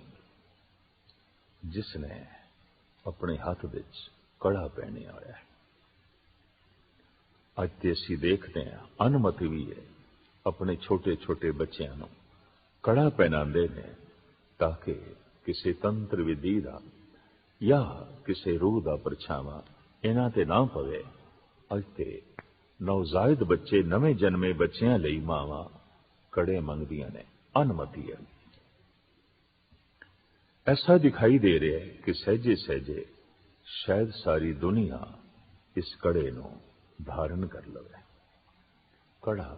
जिसने अपने हाथ विच कड़ा पहने होया है। अज ते असीं देखते हैं अनुमति भी है, अपने छोटे छोटे बच्चों को कड़ा पहनाते हैं ताकि किसी तंत्र विधि का या किसी रूह का परछावा इन्हां ते ना पवे। अज ते नवजायद बच्चे, नवे जन्मे बच्चों लई मावां कड़े मंगदियां ने, अनुमति है। ऐसा दिखाई दे रहा है कि सहजे सहजे शायद सारी दुनिया इस कड़े नूं धारण कर लवे। कड़ा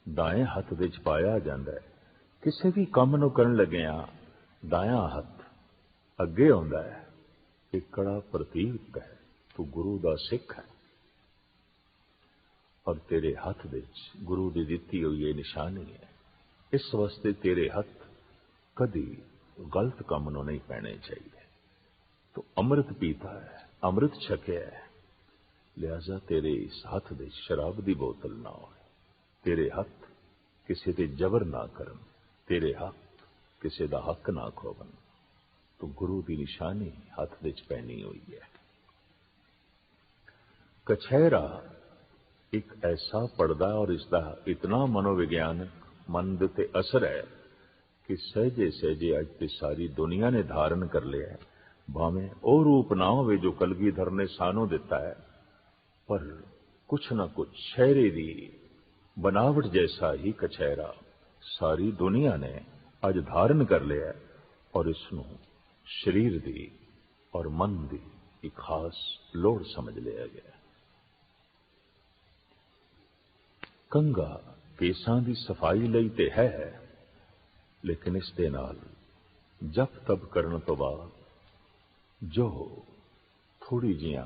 दाएं हथ विच पाया जाता है। किसी भी काम नूं करन लगिया दायां हथ अगे आउंदा है। एक कड़ा प्रतीक है, तू गुरु दा सिख है और तेरे हाथ विच गुरु दी दित्ती हुई ये निशानी है। इस वास्ते तेरे हाथ कदी गलत काम नूं नहीं पैने चाहिए। तो अमृत पीता है, अमृत छकिया है, लिहाजा तेरे इस हाथ विच शराब की बोतल ना हो। तेरे हाथ किसी ते जबर ना करन, तेरे हाथ किसी दा हक ना खोवन। तो गुरु की निशानी हाथ विच पहनी हुई है। कछहरा एक ऐसा पर्दा और इसका इतना मनोविज्ञानक मन दे ते असर है कि सहजे सहजे अज ते सारी दुनिया ने धारण कर लिया है। भावें ਉਹ रूप ना होवे जो कलगीधर ने सानू दिता है, पर कुछ ना कुछ शहरे दी बनावट जैसा ही कचहरा सारी दुनिया ने अज धारण कर लिया है और इसनू शरीर दी और मन दी एक खास लोड़ समझ लिया गया। कंघा केसां दी सफाई लई ते है, लेकिन इस दे नाल जप तप करन तो बाद जो थोड़ी जियां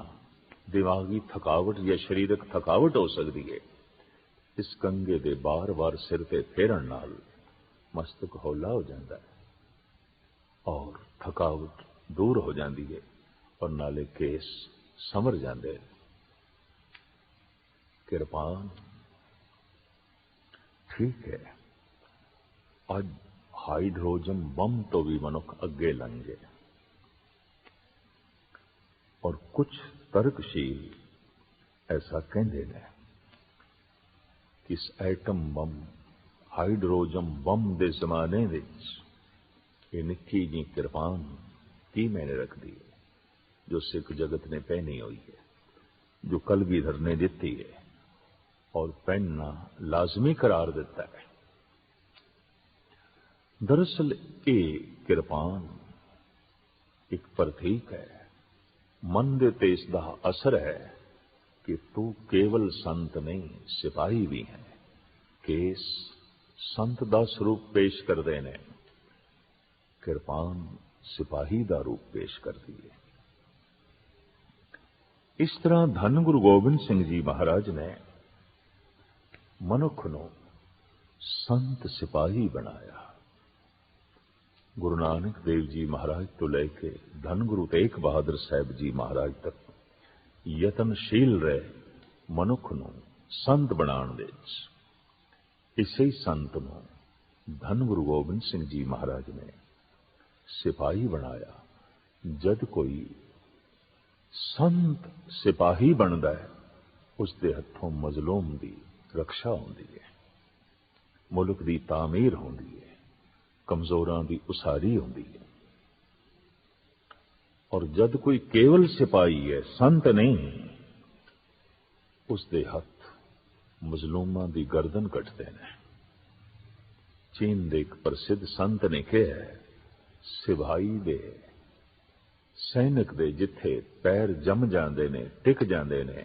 दिमागी थकावट या शरीरक थकावट हो सकती है, इस कंघे दे बार बार सिर ते फेरन नाल मस्तक हौला हो जाता है और थकावट दूर हो जाती है और नाले केस संवर जाते हैं। किरपान ठीक है, अज हाइड्रोजन बम तो भी मनुख अगे लंघे और कुछ तर्कशील ऐसा कहते हैं कि इस एटम बम हाइड्रोजन बम के जमाने ये निक्की जी किरपान की मैंने रख दी है जो सिख जगत ने पहनी हुई है, जो कलगीधर ने दिती है और पहनना लाजमी करार देता है। दरअसल ये किरपान एक प्रतीक है, मन दे ते इसदा असर है कि तू केवल संत नहीं सिपाही भी है। केस संत दा स्वरूप पेश करते हैं, किरपान सिपाही दा रूप पेश करती है। इस तरह धन गुरु गोबिंद सिंह जी महाराज ने मनुख नूं संत सिपाही बनाया। गुरु नानक देव जी महाराज तो लेके धन गुरु तेग बहादुर साहब जी महाराज तक यतनशील रहे मनुख नूं संत बनाने विच। इसे संत नूं धन गुरु गोबिंद सिंह जी महाराज ने सिपाही बनाया। जद कोई संत सिपाही बनता है, उसके हथों मजलूम की रक्षा होती है, मुल्क की तामीर होती है, कमजोरां की उसारी होती है। और जद कोई केवल सिपाही है, संत नहीं, उसके हथ मजलूमां की गर्दन कटते हैं। चीन के एक प्रसिद्ध संत ने कहा है, सिपाही दे सैनिक दे जिथे पैर जम जाते ने, टिक जाते ने,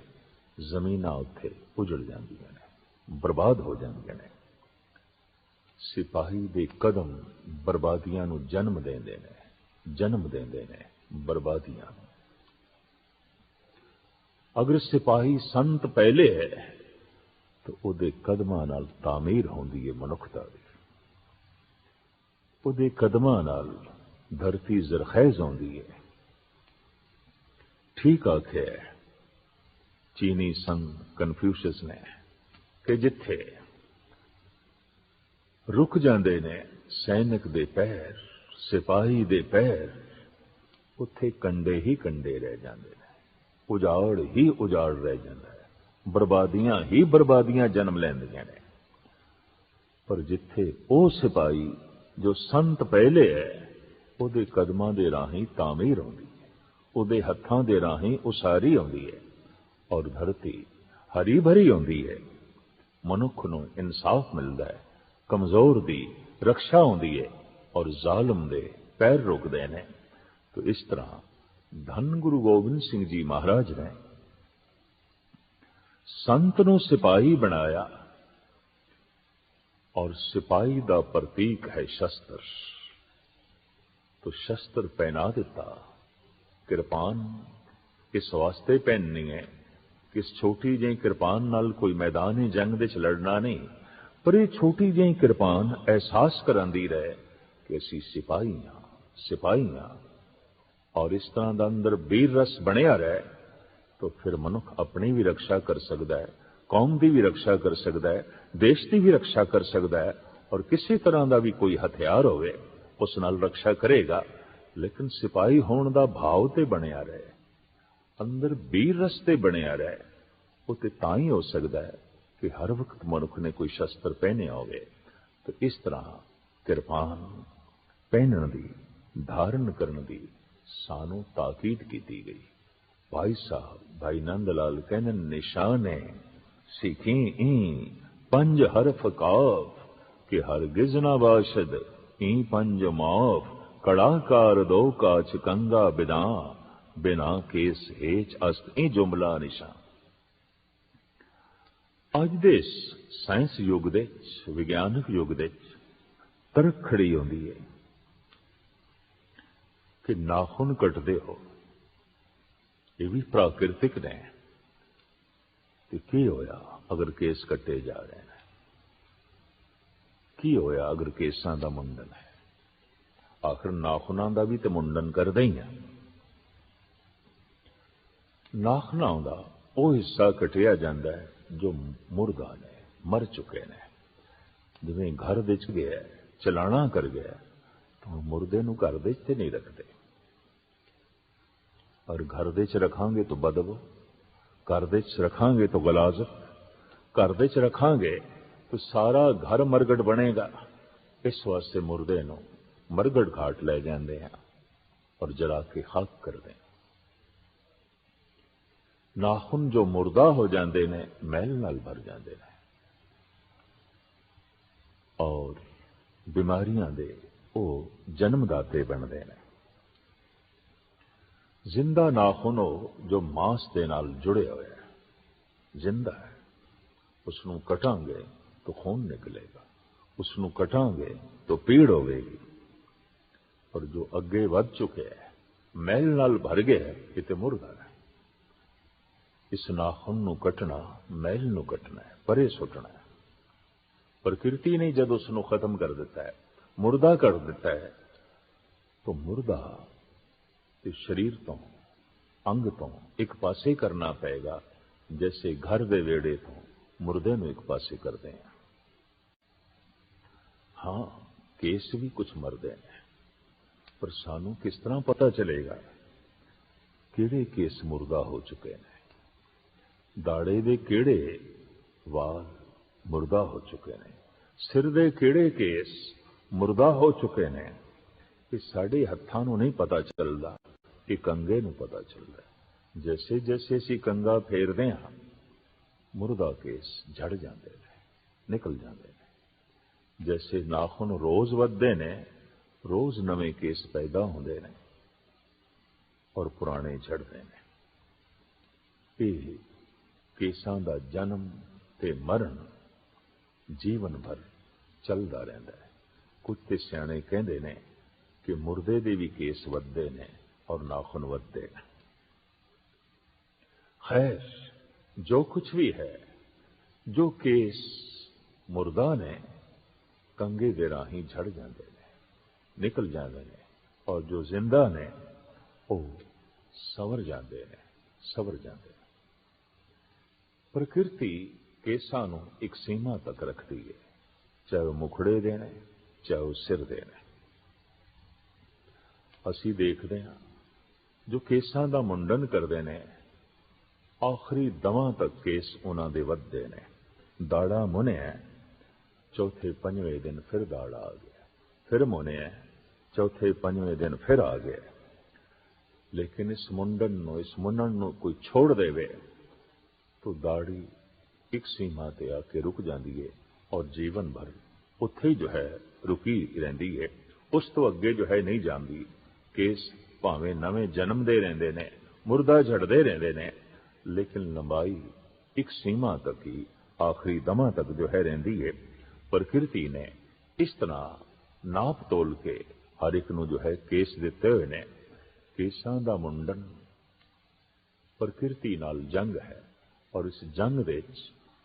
जमीनां उत्थे उजड़ जांदियां ने, बर्बाद हो जांदियां ने। सिपाही दे कदम बर्बादियां नूं जन्म देंदे ने बर्बादियां। अगर सिपाही संत पहले है तो उहदे कदमां नाल तामीर होंदी है मनुखता दी, उहदे कदमां नाल धरती जरखैज होंदी है। ठीक आख्या चीनी संत कन्फ्यूशियस ने कि जिथे रुक जाते ने सैनिक दे पैर, सिपाही दे पैर, उत्थे कंडे ही कंडे रह जाते हैं, उजाड़ ही उजाड़ रह जाता है, बर्बादियां ही बर्बादियां जन्म लैंदियां ने। पर जिथे वो सिपाही जो संत पहले है, उहदे कदमां दे राही तामीर होंदी है, उहदे हत्थां दे राही उसारी होंदी है और धरती हरी भरी होंदी है। मनुख नूं इंसाफ मिलता है, कमजोर दी रक्षा होंदी है और जालिम दे पैर रुकते हैं। तो इस तरह धन गुरु गोबिंद सिंह जी महाराज ने संत नूं सिपाही बनाया और सिपाही दा प्रतीक है शस्त्र। तो शस्त्र पहना दिता। किरपान इस वास्ते पहननी है कि इस छोटी जी किरपान नाल कोई मैदानी जंग विच लड़ना नहीं, पर यह छोटी जी किरपान एहसास करांदी रहे कि असीं सिपाही हां। और इस तरह का अंदर वीर रस बनिया रहे तो फिर मनुख अपनी भी रक्षा कर सकता है, कौम की भी रक्षा कर सकता है, देश की भी रक्षा कर सकता है और किसी तरह का भी कोई हथियार होवे उस नाल रक्षा करेगा। लेकिन सिपाही होने का भाव ते बनिया रहे, अंदर वीर रस ते बनिया रहे, वो तां ही हो सकता है कि हर वक्त मनुख ने कोई शस्त्र पहने होवे। तो इस तरह किरपान पहनण दी धारण करन दी सानू ताकीद की गई। भाई साहब भाई नंद लाल कहने निशाने सीखी ई पंज हरफ काफ कि हरगिज ना बाशद ई पंज माफ कड़ाकार दो काच कंगा बिना बिना केस हेच अस्त ई जुमला निशान। अज दे साइंस युग दे विज्ञानक युग दे तरक खड़ी होंदी है कि नाखून कटदे हो ये भी प्राकृतिक ने ते की होया अगर केस कट्टे जा रहे हैं, की होया अगर केसां दा मुंडन है। आखिर नाखूनां दा भी तो मुंडन करदे ही हैं। नाखूनां दा वो हिस्सा कटिया जांदा है जो मुर्दा ने मर चुके ने। जिवें घर विच गया चलाना कर गया तो मुर्दे नूं घर विच ते नहीं रखते, और घर विच रखांगे तो बदबू, घर विच रखांगे तो गलाजत, घर विच रखांगे तो सारा घर मरगट बनेगा। इस वास्ते मुर्दे नूं मरगट घाट ले जाते हैं और जला के खाक कर दें। नाखून जो मुर्दा हो जाते ने मैल नाल भर जाते हैं और बीमारियां दे वो जन्मदाते बनते हैं। जिंदा नाखून हो जो मांस के नाल जुड़े हुए है, जिंदा है, उसनू कटांगे तो खून निकलेगा, उसनू कटांगे तो पीड़ होगी। और जो अगे वध चुके हैं मैल नाल भर गया है ये तो मुर्दा है। इस नाखून नू कटना मैल नू कटना है, परे सुटना है। प्रकृति ने जब उसनू खत्म कर देता है, मुर्दा कर देता है, तो मुर्दा इस शरीर तो अंग तो एक पासे करना पड़ेगा, जैसे घर दे वेड़े तो मुर्दे में एक पासे करते हैं। हाँ केस भी कुछ मरदे हैं, पर सानू किस तरह पता चलेगा किहड़े केस मुर्दा हो चुके हैं, दाड़े दे किहड़े वाल मुर्दा हो चुके हैं, सिर दे किहड़े केस मुर्दा हो चुके हैं। ये साडे हत्थां नूं नहीं पता चलता, ये कंगे नूं पता चलता है। जैसे जैसे असीं कंगा फेरदे हां मुर्दा केस झड़ जाते हैं, निकल जाते हैं। जैसे नाखून रोज वधदे ने रोज नवे केस पैदा होंदे ने और पुराने झड़ते हैं। ये केसां दा जन्म ते मरण जीवन भर चलदा रहिंदा है। कुछ ते सियाणे कहंदे ने कि मुर्दे दे भी केस वधदे ने और नाखून वधदे ने। खैर जो कुछ भी है, जो केस मुर्दा ने कंगे दे राही झड़ जाते ने, निकल जाते ने, और जो जिंदा ने वो सवर जाते ने, सवर जाते ने। प्रकृति केसां नूं एक सीमा तक रखती है, चाहे वो मुखड़े दे ने चाहे वो सिर दे ने। असीं देखदे हां जो केसां दा मुंडन करदे ने आखिरी दवां तक केस उन्हां दे वधदे ने। दाड़ा मुनिया चौथे पंजवें दिन फिर दाड़ा आ गया, फिर मुनिया चौथे पंजवें दिन फिर आ गया। लेकिन इस मुंडन नूं कोई छोड़ देवे तो दाढ़ी एक सीमा ते आके रुक जाती है और जीवन भर उत्थे ही जो है रुकी रहिंदी है, उस तो अगे जो है नहीं जाती। केस भावें नवें जन्म दे रहिंदे ने, मुर्दा झड़दे रहिंदे ने, लेकिन लंबाई एक सीमा तक ही आखिरी दमा तक जो है रहिंदी है। प्रकृति ने इस तरह नाप तोल के हर एक नूं जो है केस दिते हुए ने। केसां दा मुंडन प्रकृति नाल जंग है और इस जंग विच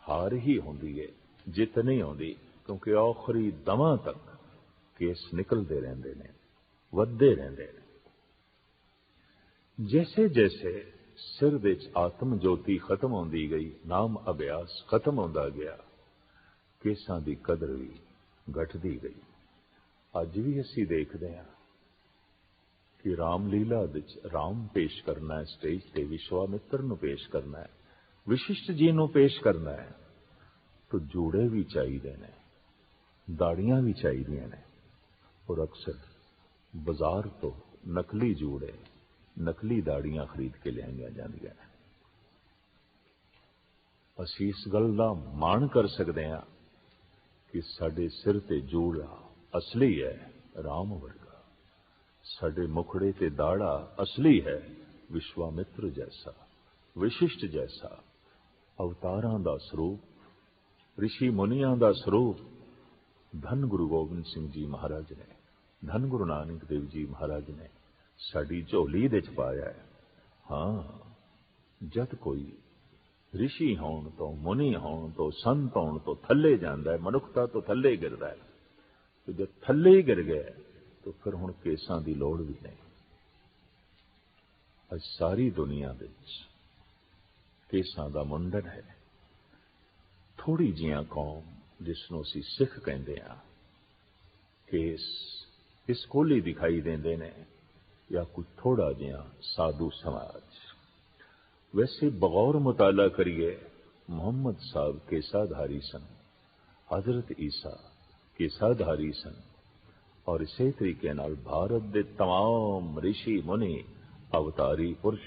हार ही होंदी है, जित नहीं होंदी, क्योंकि आखिरी दमा तक केस निकलते रहंदे ने, वधदे रहंदे ने। जैसे जैसे सिर विच आत्म ज्योति खत्म होंदी गई, नाम अभ्यास खत्म होंदा गया, केसां दी कदर भी घटदी गई। अज भी असीं देखदे हां कि रामलीला विच राम पेश करना है, स्टेज ते विश्वामित्र नूं पेश करना है, विशिष्ट जी नूं पेश करना है, तो जूड़े भी चाहिए ने, दाड़ियां भी चाहिए ने, और अक्सर बाजार तो नकली जूड़े नकली दाड़ियां खरीद के लियाईਆਂ ਜਾਂਦੀਆਂ ਨੇ। ਅਸੀਂ ਇਸ ਗੱਲ ਦਾ ਮਾਣ ਕਰ ਸਕਦੇ ਹਾਂ कि साडे सिर ते जूड़ा असली है राम वर्गा, साडे मुखड़े ते दाड़ा असली है विश्वामित्र जैसा, विशिष्ट जैसा, अवतारां दा स्वरूप, ऋषि मुनियां दा स्वरूप धन गुरु गोबिंद सिंह जी महाराज ने, धन गुरु नानक देव जी महाराज ने साडी झोली दे च पाया है। हाँ, जद कोई ऋषि होण तो मुनि होण तो संत होण तो थले जांदा है, मनुखता तो थले गिरदा है, तो जब थले ही गिर गए तो फिर हुण केसां दी लोड़ भी नहीं। अज सारी दुनिया विच केसां दा मुंडन है। थोड़ी जिहियां कौम जिसनों असीं सिख कहंदे हां, केस इस कोली दिखाई देंदे ने या कोई थोड़ा जिहा साधु समाज। वैसे बगौर मुताला करिए मोहम्मद साहब केसाधारी सन, हजरत ईसा केसाधारी सन, और इसे तरीके नाल भारत दे तमाम ऋषि मुनि अवतारी पुरुष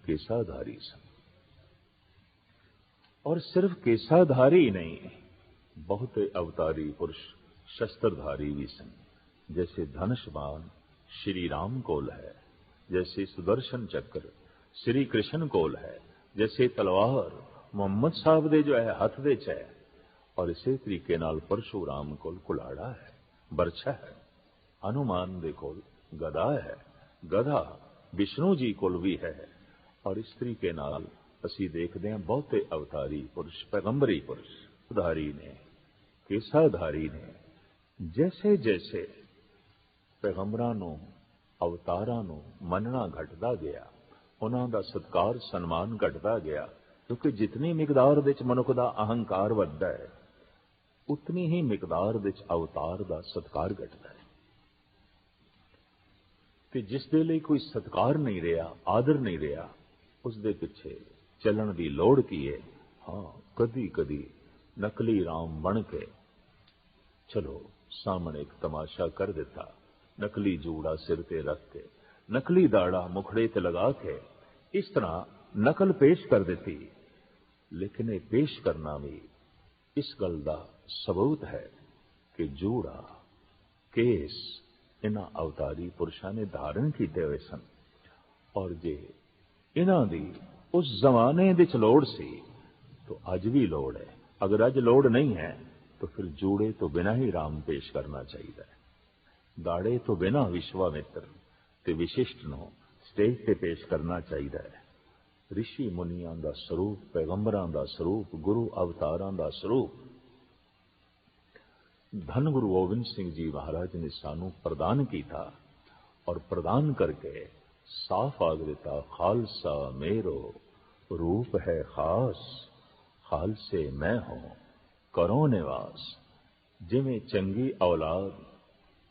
केसाधारी सन। और सिर्फ केसाधारी नहीं, बहुते अवतारी पुरुष शस्त्रधारी भी सन। जैसे धनुष्मान श्री राम कोल है, जैसे सुदर्शन चक्र श्री कृष्ण कोल है, जैसे तलवार मोहम्मद साहब दे जो है हथ दे च है, और इसे तरीके नाल परशुराम कोल कुलाड़ा है, बरछा है, हनुमान दे कोल गदा है, गधा विष्णु जी कोल भी है। और इस तरीके नाल असीं देखते हैं बहुते अवतारी पुरुष पैगंबरी पुरुष धारी ने केसाधारी ने जैसे जैसे पैगंबरां नूं अवतारां नूं मनना घटदा गया, उन्हां दा सत्कार सन्मान घटदा गया, क्योंकि जितनी मिकदार दे च मनुख दा अहंकार वधदा है उतनी ही मिकदार दे च अवतार दा सत्कार घटदा है। ते जिस दे लई कोई सत्कार नहीं रहा, आदर नहीं रहा, उस दे पिछे चलण दी लोड़ की है। हाँ, कदी कदी नकली राम बन के चलो सामने एक तमाशा कर दिता, नकली जूड़ा सिर ते रख के, नकली दाड़ा मुखड़े ते लगा के इस तरह नकल पेश कर देती। लेकिन ये पेश करना भी इस गल दा सबूत है कि जूड़ा केस इन्हां अवतारी पुरुषां ने धारण कीते हुए सन। और जे इन्हां दी उस जमाने दे च लोड़ सी तो अज भी लोड़ है। अगर अज लोड़ नहीं है तो फिर जूड़े तो बिना ही राम पेश करना चाहिए, दाड़े तो बिना विश्वामित्र ते विशिष्ट नूं स्टेज ते पेश करना चाहिए है। ऋषि मुनियां दा स्वरूप, पैगंबरां दा स्वरूप, गुरु अवतारां दा स्वरूप धन गुरु गोबिंद सिंह जी महाराज ने सानू प्रदान किया, और प्रदान करके साफ आग दिता, खालसा मेरो रूप है खास, खालसे मैं हूं करो निवास। जिवें चंगी औलाद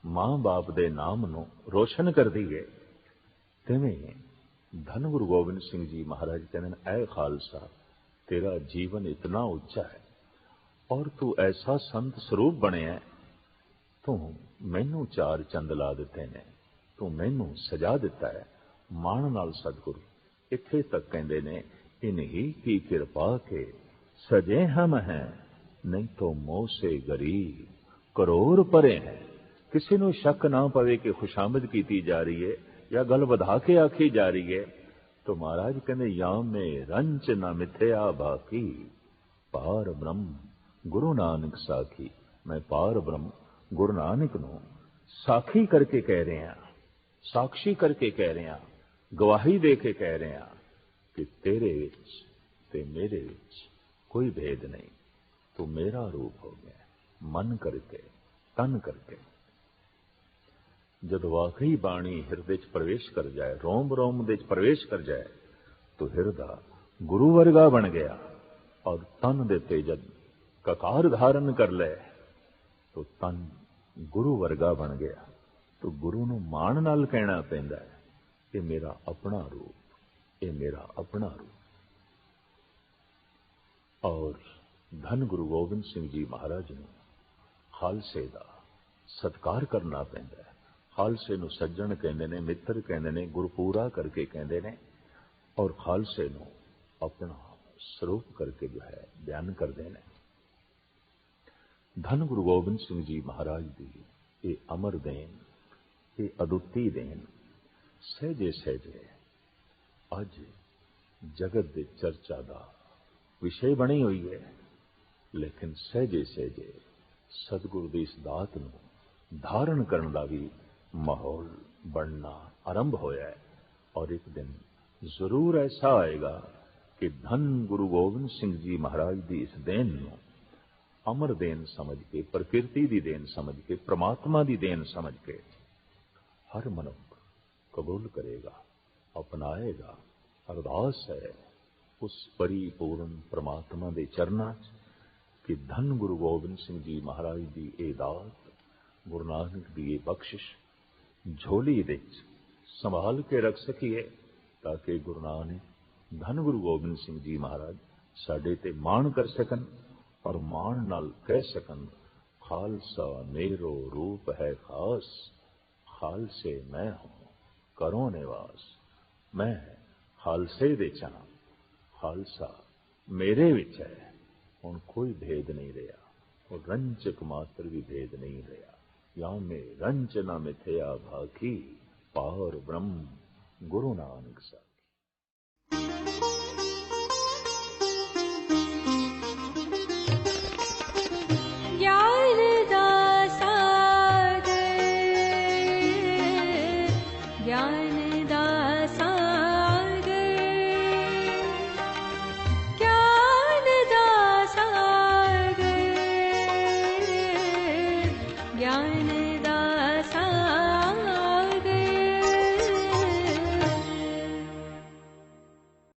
मां बाप दे नाम नूं रोशन कर दी है, तिवें धन गुरु गोबिंद सिंह जी महाराज कहते हैं, ऐ खालसा तेरा जीवन इतना ऊंचा है और तू ऐसा संत स्वरूप बने है, तू मैनू चार चंद ला दिते ने, तू मैनू सजा दिता है। माण नाल सतगुरु इत्थे तक कहते ने, इन्हीं की कृपा के सजे हम हैं, नहीं तो मोह से गरीब करोड़ परे हैं। किसी नूं शक ना पवे कि खुशामद की जा रही है या गल वधा के आखी जा रही है, तो महाराज कहते या में रंच न मिथ्या बाकी, पार ब्रह्म गुरु नानक साखी। मैं पार ब्रह्म गुरु नानक नूं साखी करके कह रहे हैं, साक्षी करके कह रहे हैं, गवाही दे के कह रहे हैं कि तेरे विच ते मेरे विच कोई भेद नहीं, तू मेरा रूप हो गया मन करके तन करके। जब वाकई बाणी हिरदे च प्रवेश कर जाए, रोम रोम दे च प्रवेश कर जाए, तो हिरदा गुरु वर्गा बन गया, और तन दे ते जब ककार धारण कर ले तो तन गुरु वर्गा बन गया। तो गुरु नूं माण नाल कहना पैंदा है, ये मेरा अपना रूप, ये मेरा अपना रूप। और धन गुरु गोबिंद सिंह जी महाराज नूं खालसे दा ਸਤਕਾਰ ਕਰਨਾ ਪੈਂਦਾ ਹੈ। ਖਾਲਸੇ ਨੂੰ ਸੱਜਣ ਕਹਿੰਦੇ ਨੇ, ਮਿੱਤਰ ਕਹਿੰਦੇ ਨੇ, ਗੁਰਪੂਰਾ ਕਰਕੇ ਕਹਿੰਦੇ ਨੇ, ਔਰ ਖਾਲਸੇ ਨੂੰ ਆਪਣਾ ਸਰੂਪ ਕਰਕੇ ਜੋ ਹੈ ਬਿਆਨ ਕਰਦੇ ਨੇ। ਧੰਨ ਗੁਰੂ ਗੋਬਿੰਦ ਸਿੰਘ ਜੀ ਮਹਾਰਾਜ ਦੀ ਇਹ ਅਮਰ ਦੇਨ, ਇਹ ਅਦੁੱਤੀ ਦੇਨ ਸਹਿਜੇ ਸਹਿਜੇ ਅੱਜ ਜਗਤ ਦੇ ਚਰਚਾ ਦਾ ਵਿਸ਼ੇ ਬਣੀ ਹੋਈ ਹੈ। ਲੇਕਿਨ ਸਹਿਜੇ ਸਹਿਜੇ ਸਤਿਗੁਰੂ ਦੀ ਇਸ ਦਾਤ ਨੂੰ ਧਾਰਨ ਕਰਨ ਦਾ ਵੀ ਮਾਹੌਲ ਬਣਨਾ ਆਰੰਭ ਹੋਇਆ ਹੈ। ਔਰ ਇੱਕ ਦਿਨ ਜ਼ਰੂਰ ਐਸਾ ਆਏਗਾ ਕਿ ਧੰਨ ਗੁਰੂ ਗੋਬਿੰਦ ਸਿੰਘ ਜੀ ਮਹਾਰਾਜ ਦੀ ਇਸ ਦੇਨ ਨੂੰ ਅਮਰ ਦੇਨ ਸਮਝ ਕੇ, ਪ੍ਰਕਿਰਤੀ ਦੀ ਦੇਨ ਸਮਝ ਕੇ, ਪ੍ਰਮਾਤਮਾ ਦੀ ਦੇਨ ਸਮਝ ਕੇ ਹਰ ਮਨੁੱਖ ਕਬੂਲ ਕਰੇਗਾ, ਅਪਣਾਏਗਾ। ਅਰਦਾਸ ਹੈ ਉਸ ਪਰਿਪੂਰਨ ਪ੍ਰਮਾਤਮਾ ਦੇ ਚਰਨਾਂ 'ਚ ਕਿ ਧੰਨ ਗੁਰੂ ਗੋਬਿੰਦ ਸਿੰਘ ਜੀ ਮਹਾਰਾਜ ਦੀ ਇਹ ਦਾਤ, ਗੁਰੂ ਨਾਨਕ ਦੀ ਇਹ ਬਖਸ਼ਿਸ਼ ਝੋਲੀ ਵਿੱਚ ਸੰਭਾਲ ਕੇ ਰੱਖ ਸਕੀਏ, ਤਾਂ ਕਿ ਗੁਰੂ ਨਾਨਕ, ਧੰਨ ਗੁਰੂ ਗੋਬਿੰਦ ਸਿੰਘ ਜੀ ਮਹਾਰਾਜ ਸਾਡੇ ਤੇ ਮਾਣ ਕਰ ਸਕਣ ਔਰ ਮਾਣ ਨਾਲ ਕਹਿ ਸਕਣ, ਖਾਲਸਾ ਮੇਰੋ ਰੂਪ ਹੈ ਖਾਸ, ਖਾਲਸੇ ਮੈਂ ਹੂੰ ਕਰੋ ਨਿਵਾਸ। ਮੈਂ ਖਾਲਸੇ ਦੇ ਚਾਂ, ਖਾਲਸਾ ਮੇਰੇ ਵਿੱਚ ਹੈ। ਹੁਣ ਕੋਈ ਭੇਦ ਨਹੀਂ ਰਿਹਾ, ਉਹ ਰੰਚਕ ਮਾਤਰ ਵੀ ਭੇਦ ਨਹੀਂ ਰਿਹਾ। ਜਾਂ ਮੇ ਰੰਚ ਨਾ ਮਿਥਿਆ ਭਾਖੀ, ਪਾਰ ਬ੍ਰਹਮ ਗੁਰੂ ਨਾਨਕ ਸਾਖੀ। ज्ञान दासागर ज्ञान दासागर